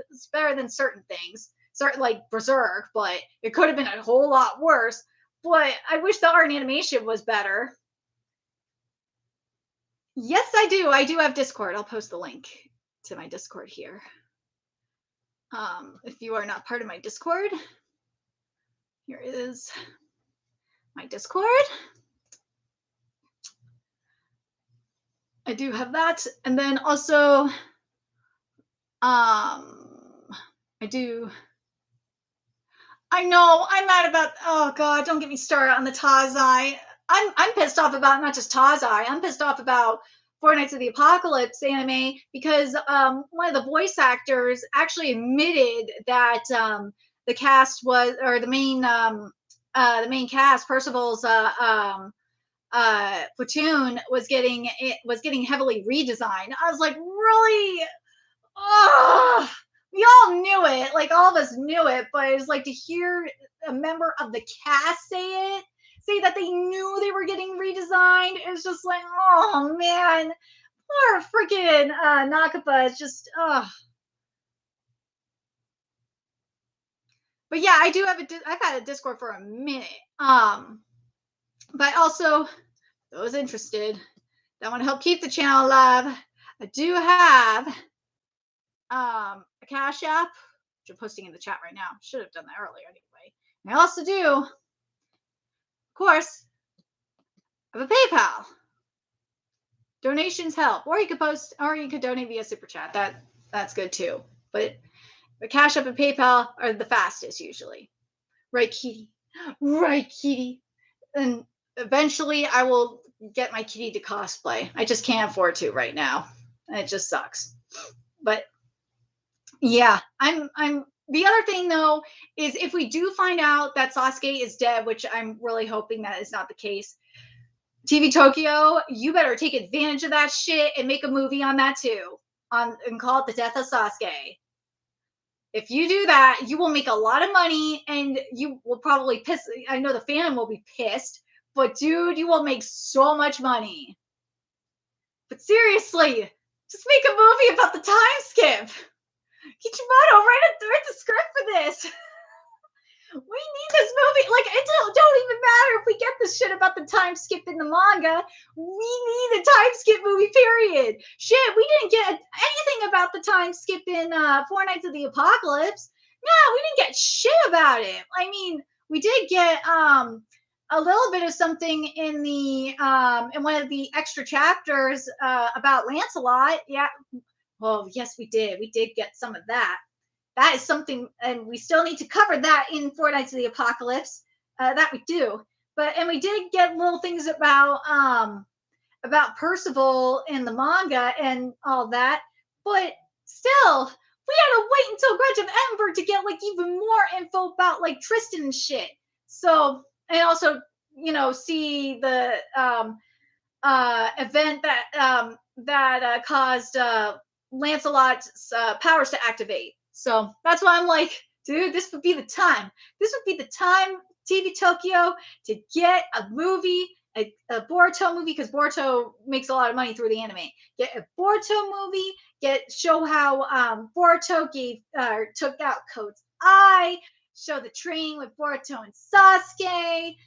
it's better than certain things. Like Berserk, but it could have been a whole lot worse. But I wish the art and animation was better. Yes, I do. I do have Discord. I'll post the link to my Discord here. If you are not part of my Discord, here is my Discord. I do have that. And then also, I know, I'm mad about, oh God, don't get me started on the Tazai. I'm pissed off about not just Tazai, I'm pissed off about Four Knights of the Apocalypse anime, because one of the voice actors actually admitted that the cast was, or the main the main cast, Percival's platoon was getting heavily redesigned. I was like, really? Oh, we all knew it. Like all of us knew it, but it was like to hear a member of the cast say that they knew they were getting redesigned. It was just like, oh man, poor freaking Nakaba is just But yeah, I do have I've had a Discord for a minute. But also those interested that want to help keep the channel alive, I do have a Cash App, which I'm posting in the chat right now. Should have done that earlier anyway. And I also do, of course, have a PayPal. Donations help, or you could donate via super chat. That's good too. But the Cash App and PayPal are the fastest usually. Right, Kitty? Right, Kitty? And eventually I will get my kitty to cosplay. I just can't afford to right now. It just sucks. But yeah, I'm the other thing though is if we do find out that Sasuke is dead, which I'm really hoping that is not the case, TV Tokyo, you better take advantage of that shit and make a movie on that too. And call it The Death of Sasuke. If you do that, you will make a lot of money and you will probably I know the fandom will be pissed, but dude, you will make so much money. But seriously, just make a movie about the time skip. Kichimoto, write the script for this. We need this movie. Like, it don't even matter if we get the shit about the time skip in the manga. We need a time skip movie, period. Shit, we didn't get anything about the time skip in Four Nights of the Apocalypse. No, we didn't get shit about it. I mean, we did get a little bit of something in the in one of the extra chapters about Lancelot. Yeah. Well, yes, we did. We did get some of that. That is something, and we still need to cover that in Four Nights of the Apocalypse. That we do, and we did get little things about Percival in the manga and all that. But still, we had to wait until Grudge of Ember to get like even more info about like Tristan and shit. So, and also, see the event that caused Lancelot's powers to activate. So that's why I'm like, dude, this would be the time. This would be the time, TV Tokyo, to get a movie, a Boruto movie, because Boruto makes a lot of money through the anime. Get a Boruto movie, show how Boruto took out Code's eye, show the training with Boruto and Sasuke,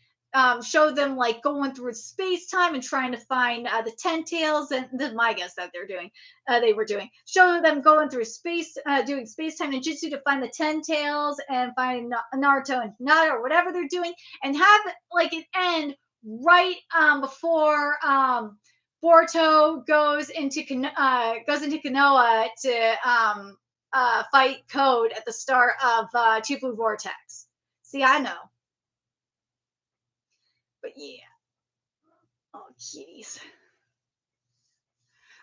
show them like going through space time and trying to find the 10 tails and the Migas that they were doing. Show them going through space, doing space time ninjutsu to find the 10 tails and find Naruto and Hinata or whatever they're doing, and have like an end right before Boruto goes into Konoha to fight Code at the start of Two Blue Vortex. See, I know. But yeah. Oh, kitties.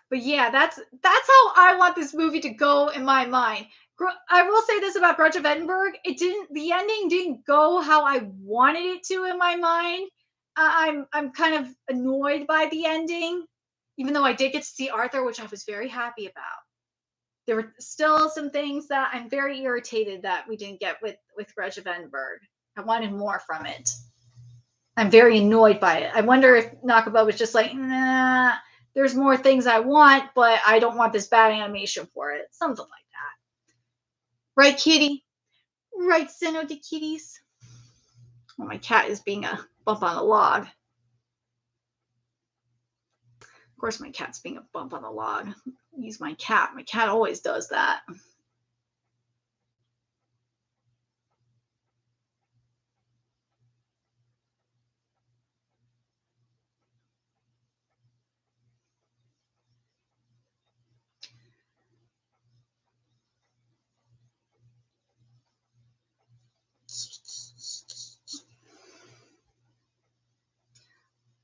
But yeah, that's how I want this movie to go in my mind. I will say this about Grudge of Edinburgh. The ending didn't go how I wanted it to in my mind. I'm kind of annoyed by the ending, even though I did get to see Arthur, which I was very happy about. There were still some things that I'm very irritated that we didn't get with Grudge of Edinburgh. I wanted more from it. I'm very annoyed by it. I wonder if Nakaba was just like, nah, there's more things I want, but I don't want this bad animation for it. Something like that. Right, kitty? Right, Sino de kitties? Well, my cat is being a bump on the log. Of course, my cat's being a bump on the log. Use my cat. My cat always does that.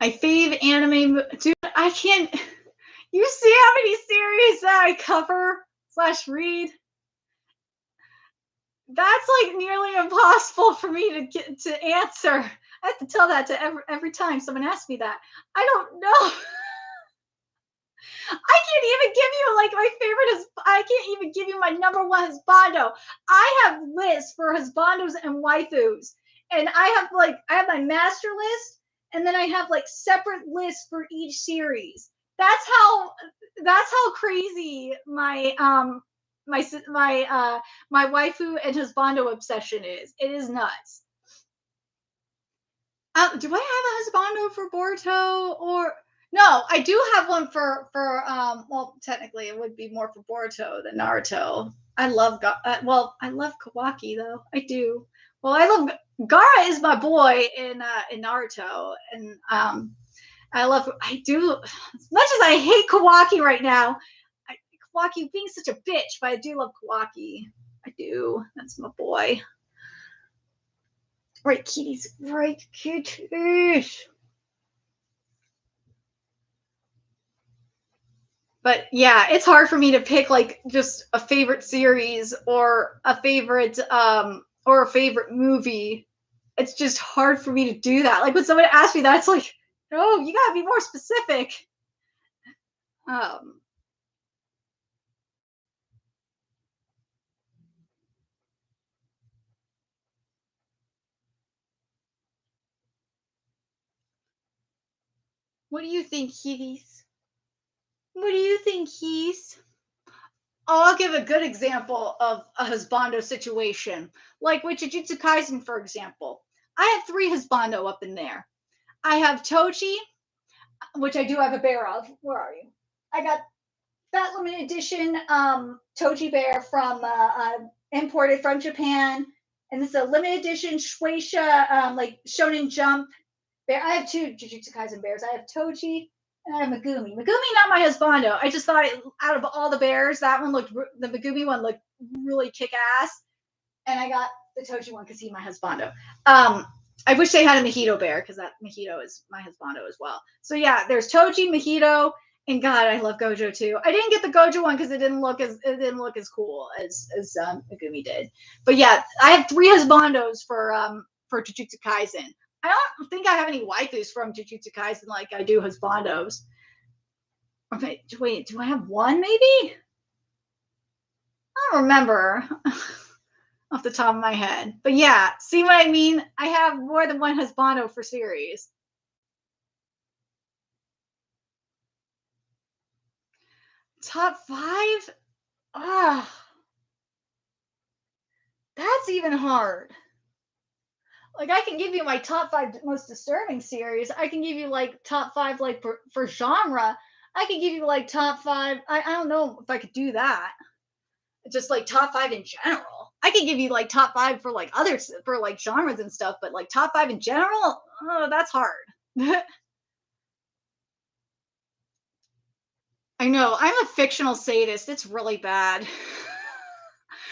My fave anime, dude, I can't. You see how many series that I cover / read? That's like nearly impossible for me to get to answer. I have to tell that to every time someone asks me that. I don't know. I can't even give you like my favorite is I can't even give you my number one husbando. I have lists for husbandos and waifus. And I have my master list and then I have like separate lists for each series. That's how that's how crazy my waifu and husbando obsession is. It is nuts. Do I have a husbando for Boruto or no? I do have one for well, technically it would be more for Boruto than Naruto. I love I love Kawaki though. I do. Well, I love Gara is my boy in Naruto, and I do as much as I hate Kawaki right now. Kawaki being such a bitch, but I do love Kawaki. I do. That's my boy. Right, kitties. Right, kitties. But yeah, it's hard for me to pick like just a favorite series or a favorite movie. It's just hard for me to do that. Like when someone asks me that, it's like, no, you gotta be more specific. Um, what do you think, Heathys? What do you think, Heath? I'll give a good example of a husbando situation, like with Jujutsu Kaisen, for example. I have three husbando up in there. I have Toji, which I do have a bear of. Where are you? I got that limited edition Toji bear from imported from Japan, and this is a limited edition Shueisha like Shonen Jump bear. I have two Jujutsu Kaisen bears. I have Toji and I have Megumi. Megumi, not my husbando. I just thought out of all the bears, that one looked the Megumi one looked really kick ass, and I got the Toji one because he's my husbando. I wish they had a Mojito bear because that Mojito is my husbando as well. So yeah, there's Toji, Mojito, and God, I love Gojo too. I didn't get the Gojo one because it didn't look as cool as Megumi did. But yeah, I have three husbandos for Jujutsu Kaisen. I don't think I have any waifus from Jujutsu Kaisen like I do husbandos. Okay, wait, do I have one maybe? I don't remember off the top of my head. But yeah, see what I mean? I have more than one husbando for series. Top five? Ah, that's even hard. Like I can give you my top five most disturbing series. I can give you like top five like for genre. I can give you like top five. I don't know if I could do that. Just like top five in general. I could give you like top five for like others for like genres and stuff, but like top five in general, oh, that's hard. I know. I'm a fictional sadist. It's really bad.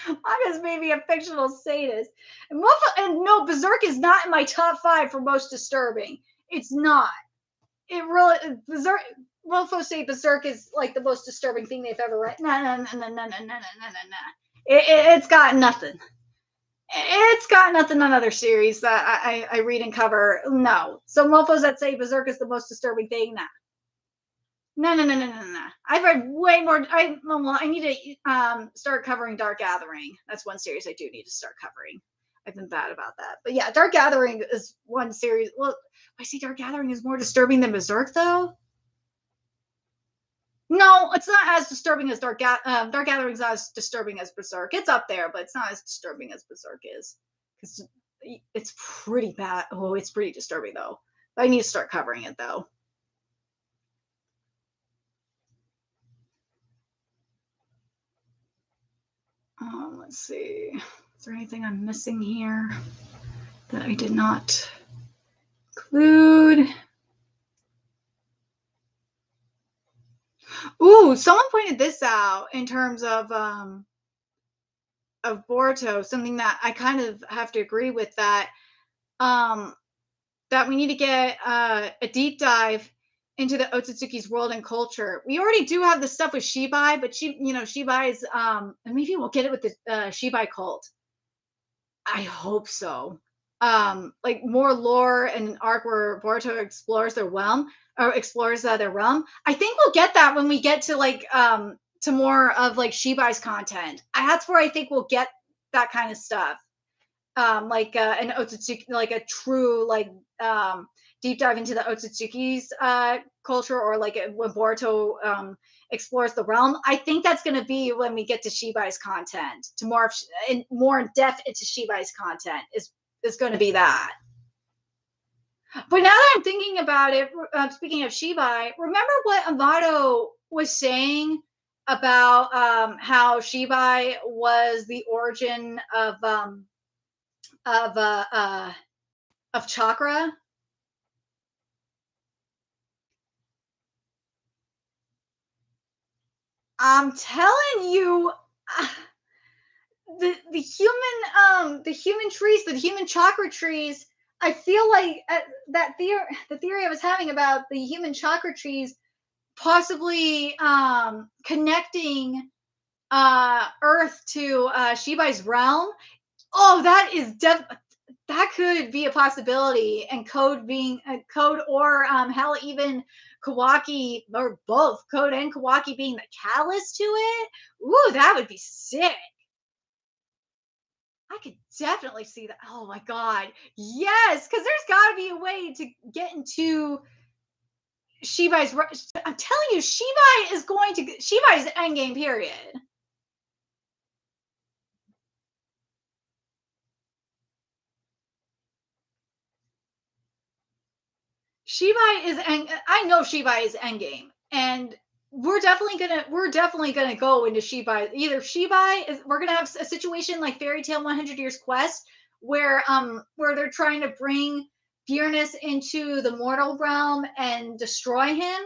I just made me a fictional sadist. And no, Berserk is not in my top five for most disturbing. It's not. It really Berserk. Mofo say Berserk is like the most disturbing thing they've ever read. No, no, no, no, no, no, no, no, no, no. It's got nothing. It's got nothing on other series that I read and cover. No. So mofos that say Berserk is the most disturbing thing, nah. No, no, no, no, no, no. I've read way more. I need to start covering Dark Gathering. That's one series I do need to start covering. I've been bad about that, but yeah, Dark Gathering is one series. Well, I see Dark Gathering is more disturbing than Berserk, though. No, it's not as disturbing as Dark Gathering is not as disturbing as Berserk. It's up there, but it's not as disturbing as Berserk is because it's pretty bad. Oh, it's pretty disturbing though. I need to start covering it though. Let's see. Is there anything I'm missing here that I did not include? Ooh, someone pointed this out in terms of Boruto, something that I kind of have to agree with um, that we need to get a deep dive into the Otsutsuki's world and culture. We already do have the stuff with Shibai, but Shibai is maybe we'll get it with the Shibai cult. I hope so. Like more lore and an arc where Boruto explores their realm or explores their realm. I think we'll get that when we get to like to more of like Shibai's content. That's where I think we'll get that kind of stuff. Like an Otsutsuki, like a true like deep dive into the Otsutsuki's culture, or like when Boruto explores the realm. I think that's going to be when we get to Shibai's content, to more in depth into Shibai's content is going to be that. But now that I'm thinking about it, speaking of Shibai, remember what Amato was saying about how Shibai was the origin of uh, uh of chakra? I'm telling you, the human trees, the human chakra trees. I feel like the theory I was having about the human chakra trees possibly connecting Earth to Shibai's realm. Oh, that could be a possibility, and Code being Code, or hell, even Kawaki, or both Code and Kawaki being the catalyst to it. Ooh, that would be sick. I could definitely see that. Oh my god, yes, because there's got to be a way to get into Shibai's. I'm telling you, Shibai's endgame. Period. Shibai is I know Shibai is endgame, and we're definitely gonna go into Shibai. Either Shibai is we're gonna have a situation like Fairy Tail 100 Years Quest, where they're trying to bring Furnace into the mortal realm and destroy him,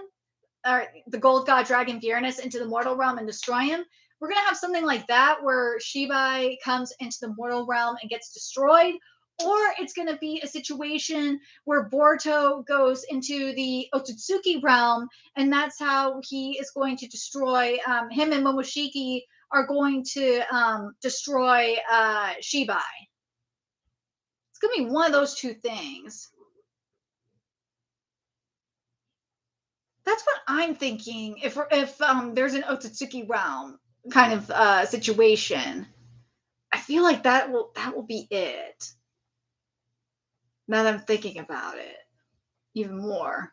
or the Gold God Dragon Furnace into the mortal realm and destroy him. We're gonna have something like that where Shibai comes into the mortal realm and gets destroyed, or it's going to be a situation where Boruto goes into the Otsutsuki realm, and that's how he is going to destroy him, and Momoshiki are going to destroy Shibai. It's going to be one of those two things. That's what I'm thinking. If there's an Otsutsuki realm kind of situation, I feel like that will be it. Now that I'm thinking about it even more.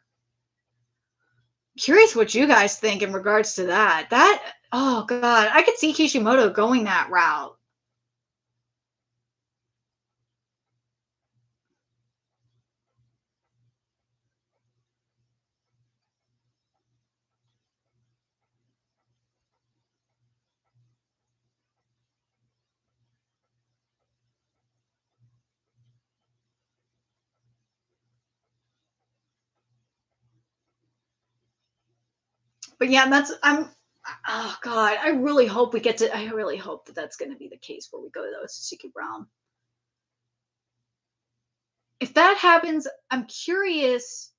Curious what you guys think in regards to that. Oh god, I could see Kishimoto going that route. But yeah, oh god, I really hope that that's going to be the case where we go to the Otsutsuki realm. If that happens, I'm curious.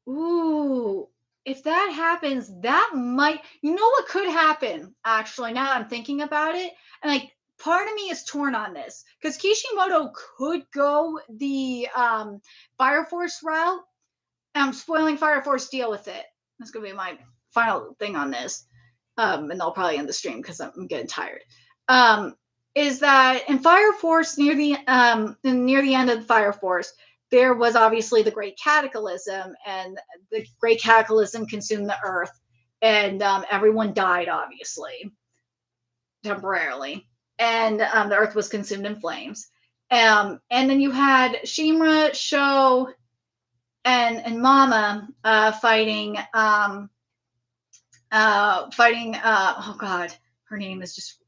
Ooh, if that happens, that might, what could happen actually, now that I'm thinking about it. And like, part of me is torn on this because Kishimoto could go the Fire Force route. I'm spoiling Fire Force, deal with it. That's gonna be my final thing on this. And I'll probably end the stream because I'm getting tired. Is that in Fire Force, near the end of the Fire Force, there was obviously the Great Cataclysm, and the Great Cataclysm consumed the Earth, and everyone died, obviously, temporarily, and the Earth was consumed in flames. And then you had Shimura, Sho, and Mama fighting. Oh god, her name is just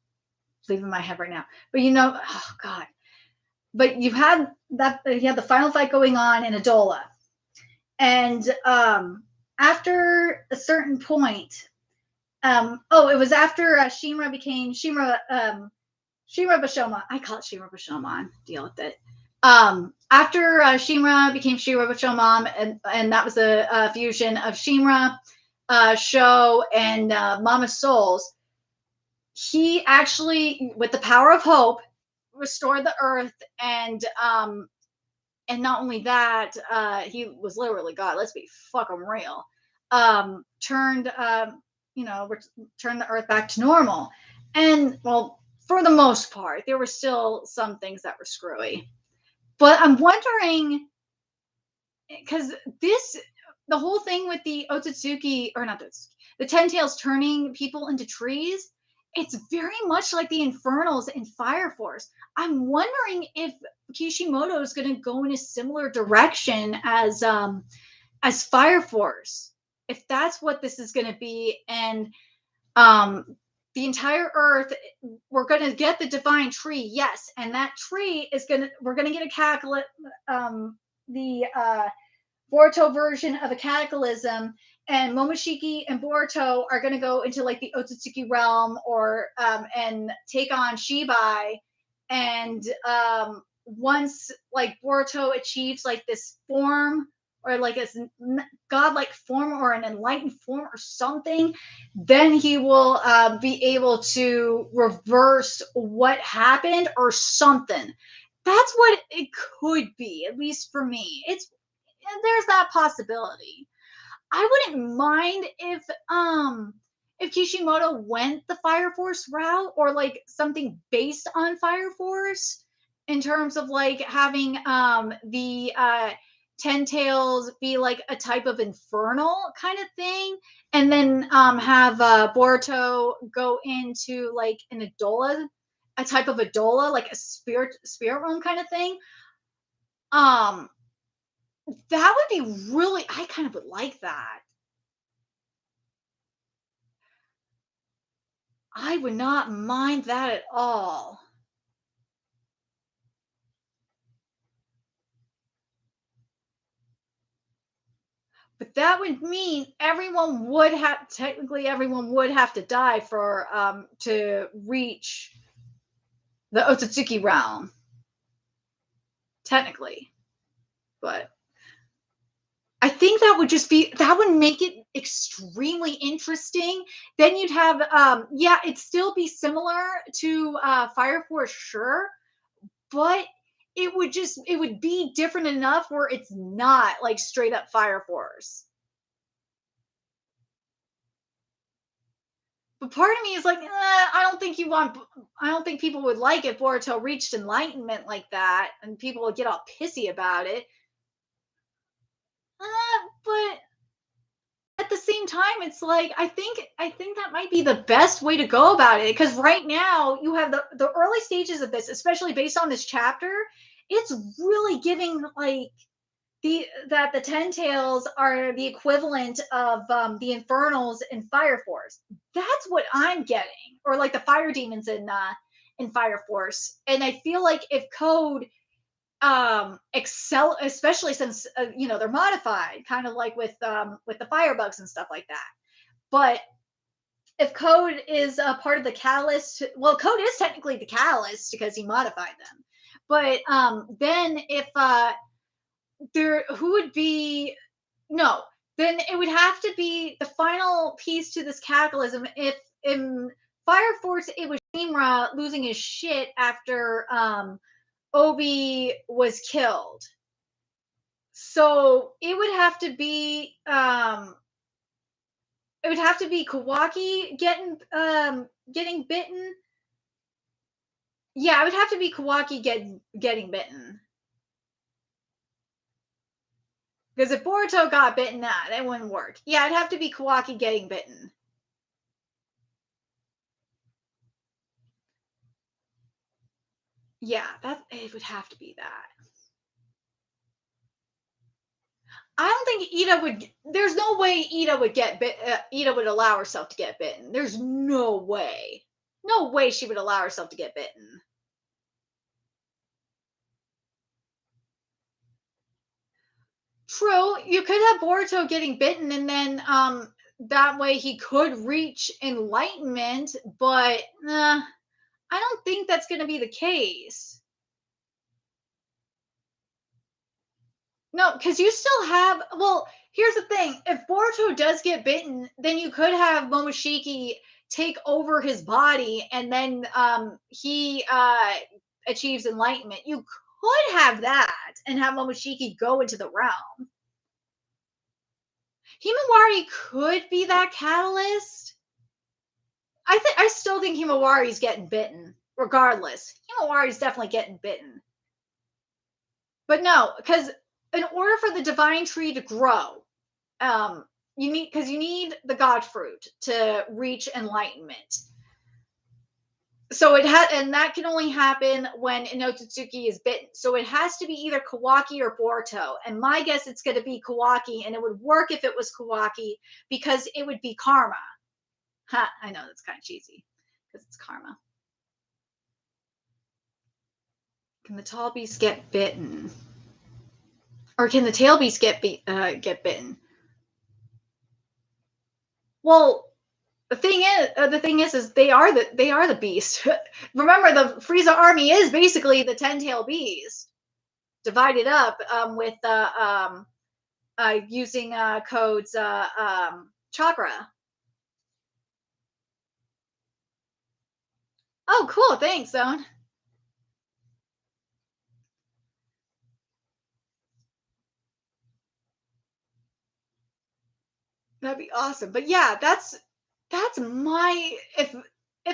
leaving my head right now. But oh god. But you had the final fight going on in Adola, and after a certain point, it was after Shimura became Shimura Bashoma. I call it Shimura Bashomon. Deal with it. After Shimura became Shimura Bashomon, and that was a fusion of Shimura, Sho, and Mama Souls. He actually, with the power of hope, restore the earth, and not only that, he was literally God. Let's be fucking real. Turned you know, turned the earth back to normal, and well, for the most part, there were still some things that were screwy. But I'm wondering, because this the whole thing with the Otsutsuki, or not the Ten Tails turning people into trees, it's very much like the Infernals in Fire Force. I'm wondering if Kishimoto is going to go in a similar direction as Fire Force, if that's what this is going to be, and um the entire earth, we're going to get the divine tree, yes, and that tree is going to we're going to get a the Boruto version of a cataclysm, and Momoshiki and Boruto are going to go into like the Otsutsuki realm, or and take on Shibai, and once like Boruto achieves like this form, or like a godlike form, or an enlightened form or something, then he will be able to reverse what happened or something. That's what it could be, at least for me. There's that possibility. I wouldn't mind if Kishimoto went the Fire Force route, or like something based on Fire Force, in terms of like having the Ten Tails be like a type of infernal kind of thing, and then have Boruto go into like an Adola, a type of Adola, like a spirit realm kind of thing. Um that would be really, I kind of would like that. I would not mind that at all. But that would mean everyone would have to die for to reach the Otsutsuki realm. Technically. But I think that would make it extremely interesting. Then you'd have yeah, it'd still be similar to Fire Force, sure, but it would be different enough where it's not like straight up Fire Force. But part of me is like, I don't think people would like if Boruto reached enlightenment like that, and people would get all pissy about it. But at the same time, it's like I think that might be the best way to go about it, because right now you have the early stages of this, especially based on this chapter. It's really giving like the Ten Tails are the equivalent of the Infernals in Fire Force. That's what I'm getting, or like the Fire Demons in Fire Force. And I feel like if Code excel, especially since you know, they're modified, kind of like with the firebugs and stuff like that. But if Code is a part of the Catalyst, well, Code is technically the Catalyst because he modified them. But then if there who would be no then it would have to be the final piece to this cataclysm. If in Fire Force it was Shimura losing his shit after Obi was killed, so it would have to be Kawaki getting bitten. Yeah, it would have to be Kawaki getting bitten. Because if Boruto got bitten, that wouldn't work. Yeah, it'd have to be Kawaki getting bitten. Yeah, it would have to be that. I don't think Ida would. There's no way Ida would get bit. Ida would allow herself to get bitten. There's no way. No way she would allow herself to get bitten. True, you could have Boruto getting bitten, and then that way he could reach enlightenment, but I don't think that's going to be the case. No, because you still have. Well, here's the thing: if Boruto does get bitten, then you could have Momoshiki take over his body, and then he achieves enlightenment. You could have that and have Momoshiki go into the realm. Himawari could be that catalyst. I still think Himawari's getting bitten, regardless. Himawari's definitely getting bitten. But no, because in order for the divine tree to grow, you need the god fruit to reach enlightenment. So and that can only happen when Inotsuki is bitten. So it has to be either Kawaki or Boruto. And my guess it's going to be Kawaki, and it would work if it was Kawaki because it would be karma. Ha, I know that's kind of cheesy because it's karma. Can the tall beast get bitten? Or can the tail beast get bitten? Well, the thing is they are the beast. Remember, the Frieza army is basically the 10-tail beast, divided up with using codes chakra. Oh, cool! Thanks, Zone. That'd be awesome. But yeah, that's my if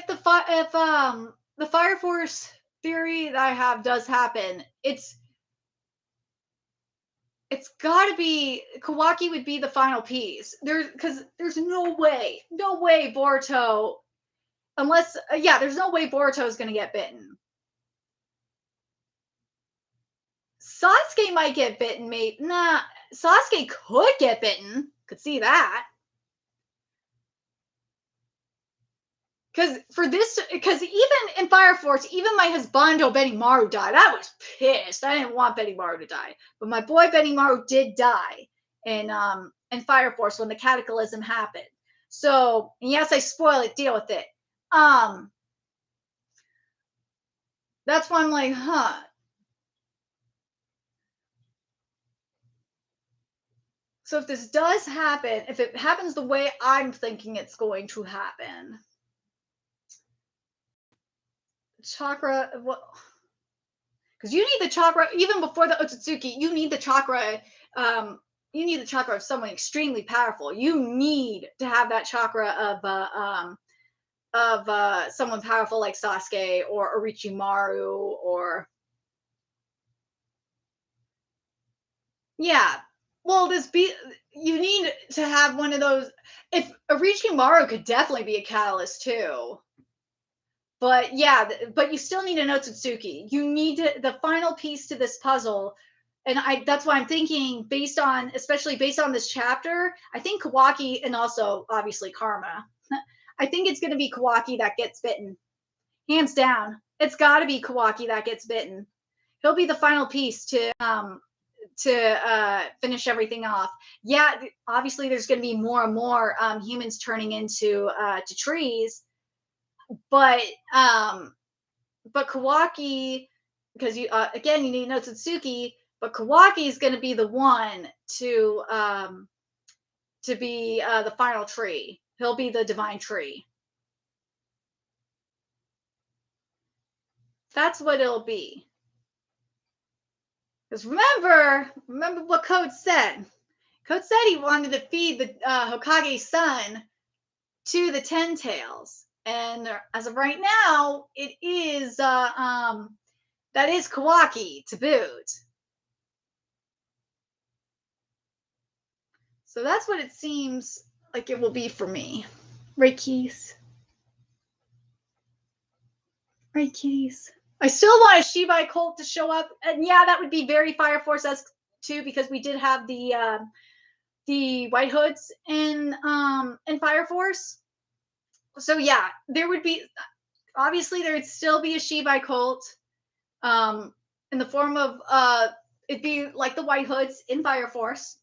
the Fire Force theory that I have does happen, it's got to be Kawaki would be the final piece. Because there's no way Boruto, unless there's no way Boruto is going to get bitten. Sasuke might get bitten, maybe. Nah, Sasuke could get bitten. Could see that. Because even in Fire Force, even my husbando Benimaru died. I was pissed. I didn't want Benimaru to die, but my boy Benimaru did die in Fire Force when the cataclysm happened. So yes, I spoil it. Deal with it. That's why I'm like, huh. So if this does happen, if it happens the way I'm thinking it's going to happen, chakra, what? Because you need the chakra even before the Otsutsuki. You need the chakra. You need the chakra of someone extremely powerful. You need to have that chakra of someone powerful like Sasuke or Orochimaru or yeah. Well, you need to have one of those. If Orochimaru could definitely be a catalyst too. But yeah, but you still need an Otsutsuki. You need the final piece to this puzzle. And that's why I'm thinking especially based on this chapter, I think Kawaki and also obviously Karma. I think it's going to be Kawaki that gets bitten. Hands down. It's got to be Kawaki that gets bitten. He'll be the final piece to finish everything off. Yeah, obviously there's going to be more and more humans turning into to trees, but Kawaki, because you again you need Otsutsuki, but Kawaki is going to be the one to be the final tree. He'll be the divine tree. That's what it'll be. Because remember what Code said. Code said he wanted to feed the Hokage's son to the Ten Tails, and as of right now, it is that is Kawaki to boot. So that's what it seems like it will be for me. Right, Keys? Right, kitties? I still want a Shibai cult to show up, and yeah, that would be very Fire Force-esque too, because we did have the White Hoods in Fire Force. So yeah, there would still be a Shibai cult, in the form of it'd be like the White Hoods in Fire Force.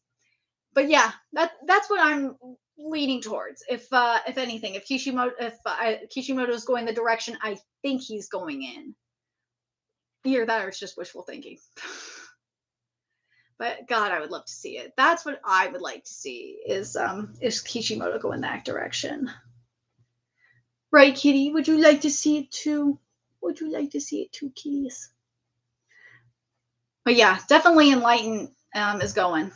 But yeah, that's what I'm leaning towards. If anything, if Kishimoto is going the direction I think he's going in, either that or it's just wishful thinking. But God, I would love to see it. That's what I would like to see is Kishimoto go in that direction. Right, Kitty? Would you like to see it too? Would you like to see it too, kitties? But yeah, definitely Enlighten is going.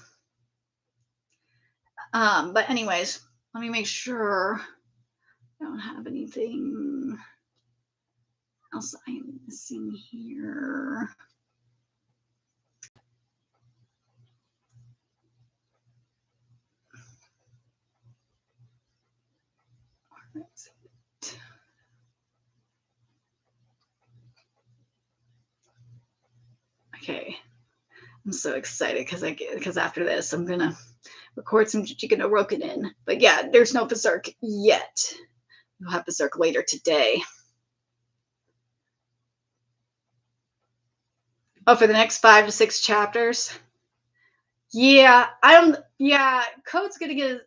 But anyways, let me make sure I don't have anything else I'm missing here. Okay, I'm so excited because after this I'm gonna record some Jujutsu no Rokunin. But yeah, there's no Berserk yet. We'll have Berserk later today. Oh, for the next 5 to 6 chapters. Yeah, I don't. Yeah, Code's gonna get.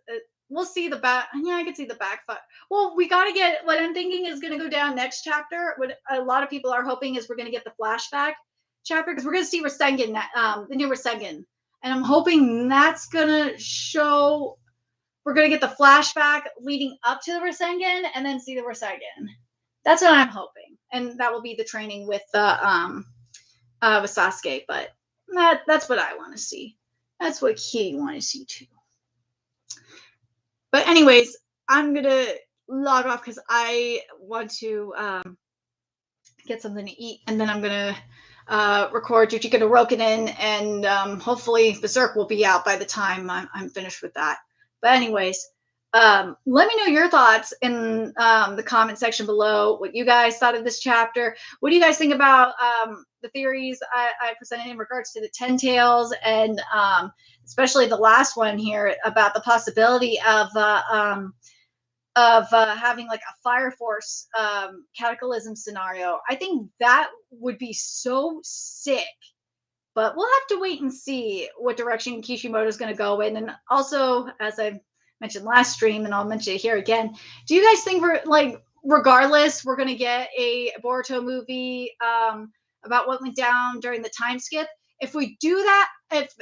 We'll see the back. Yeah, I can see the back. Well, we gotta get. What I'm thinking is gonna go down next chapter. What a lot of people are hoping is we're gonna get the flashback chapter because we're gonna see Rasengan, the new Rasengan, and I'm hoping that's gonna show. We're gonna get the flashback leading up to the Rasengan, and then see the Rasengan. That's what I'm hoping, and that will be the training with with Sasuke. But that's what I want to see. That's what Kitty want to see too. But anyways, I'm gonna log off because I want to get something to eat, and then I'm gonna record Jujutsu no Rokunin, and hopefully Berserk will be out by the time I'm finished with that. But anyways, let me know your thoughts in the comment section below. What you guys thought of this chapter? What do you guys think about the theories I presented in regards to the 10 tails, and especially the last one here about the possibility of having like a fire force cataclysm scenario? I think that would be so sick. But we'll have to wait and see what direction Kishimoto is going to go in. And also, as I mentioned last stream, and I'll mention it here again, do you guys think we're like, regardless, we're going to get a Boruto movie about what went down during the time skip? If we do that, if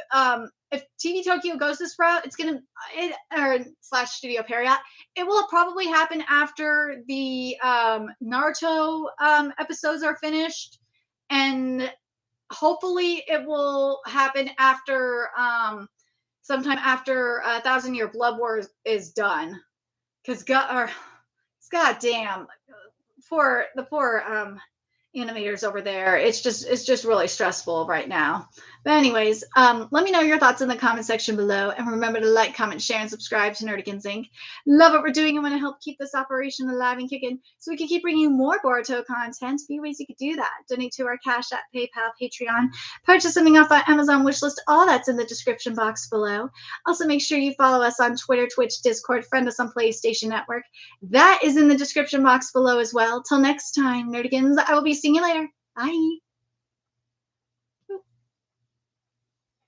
TV Tokyo goes this route, it's gonna or / Studio Period, it will probably happen after the Naruto episodes are finished, and hopefully it will happen after sometime after 1,000 Year Blood War is done, because goddamn, for the poor animators over there, it's just really stressful right now. But anyways, let me know your thoughts in the comment section below, and remember to like, comment, share, and subscribe to Nerdigans Inc. Love what we're doing and want to help keep this operation alive and kicking so we can keep bringing you more Boruto content. A few ways you could do that: donate to our Cash App, PayPal, Patreon, purchase something off our Amazon wishlist. All that's in the description box below. Also, make sure you follow us on Twitter, Twitch, Discord, friend us on PlayStation Network. That is in the description box below as well. Till next time, Nerdigans, I will be seeing you later. Bye.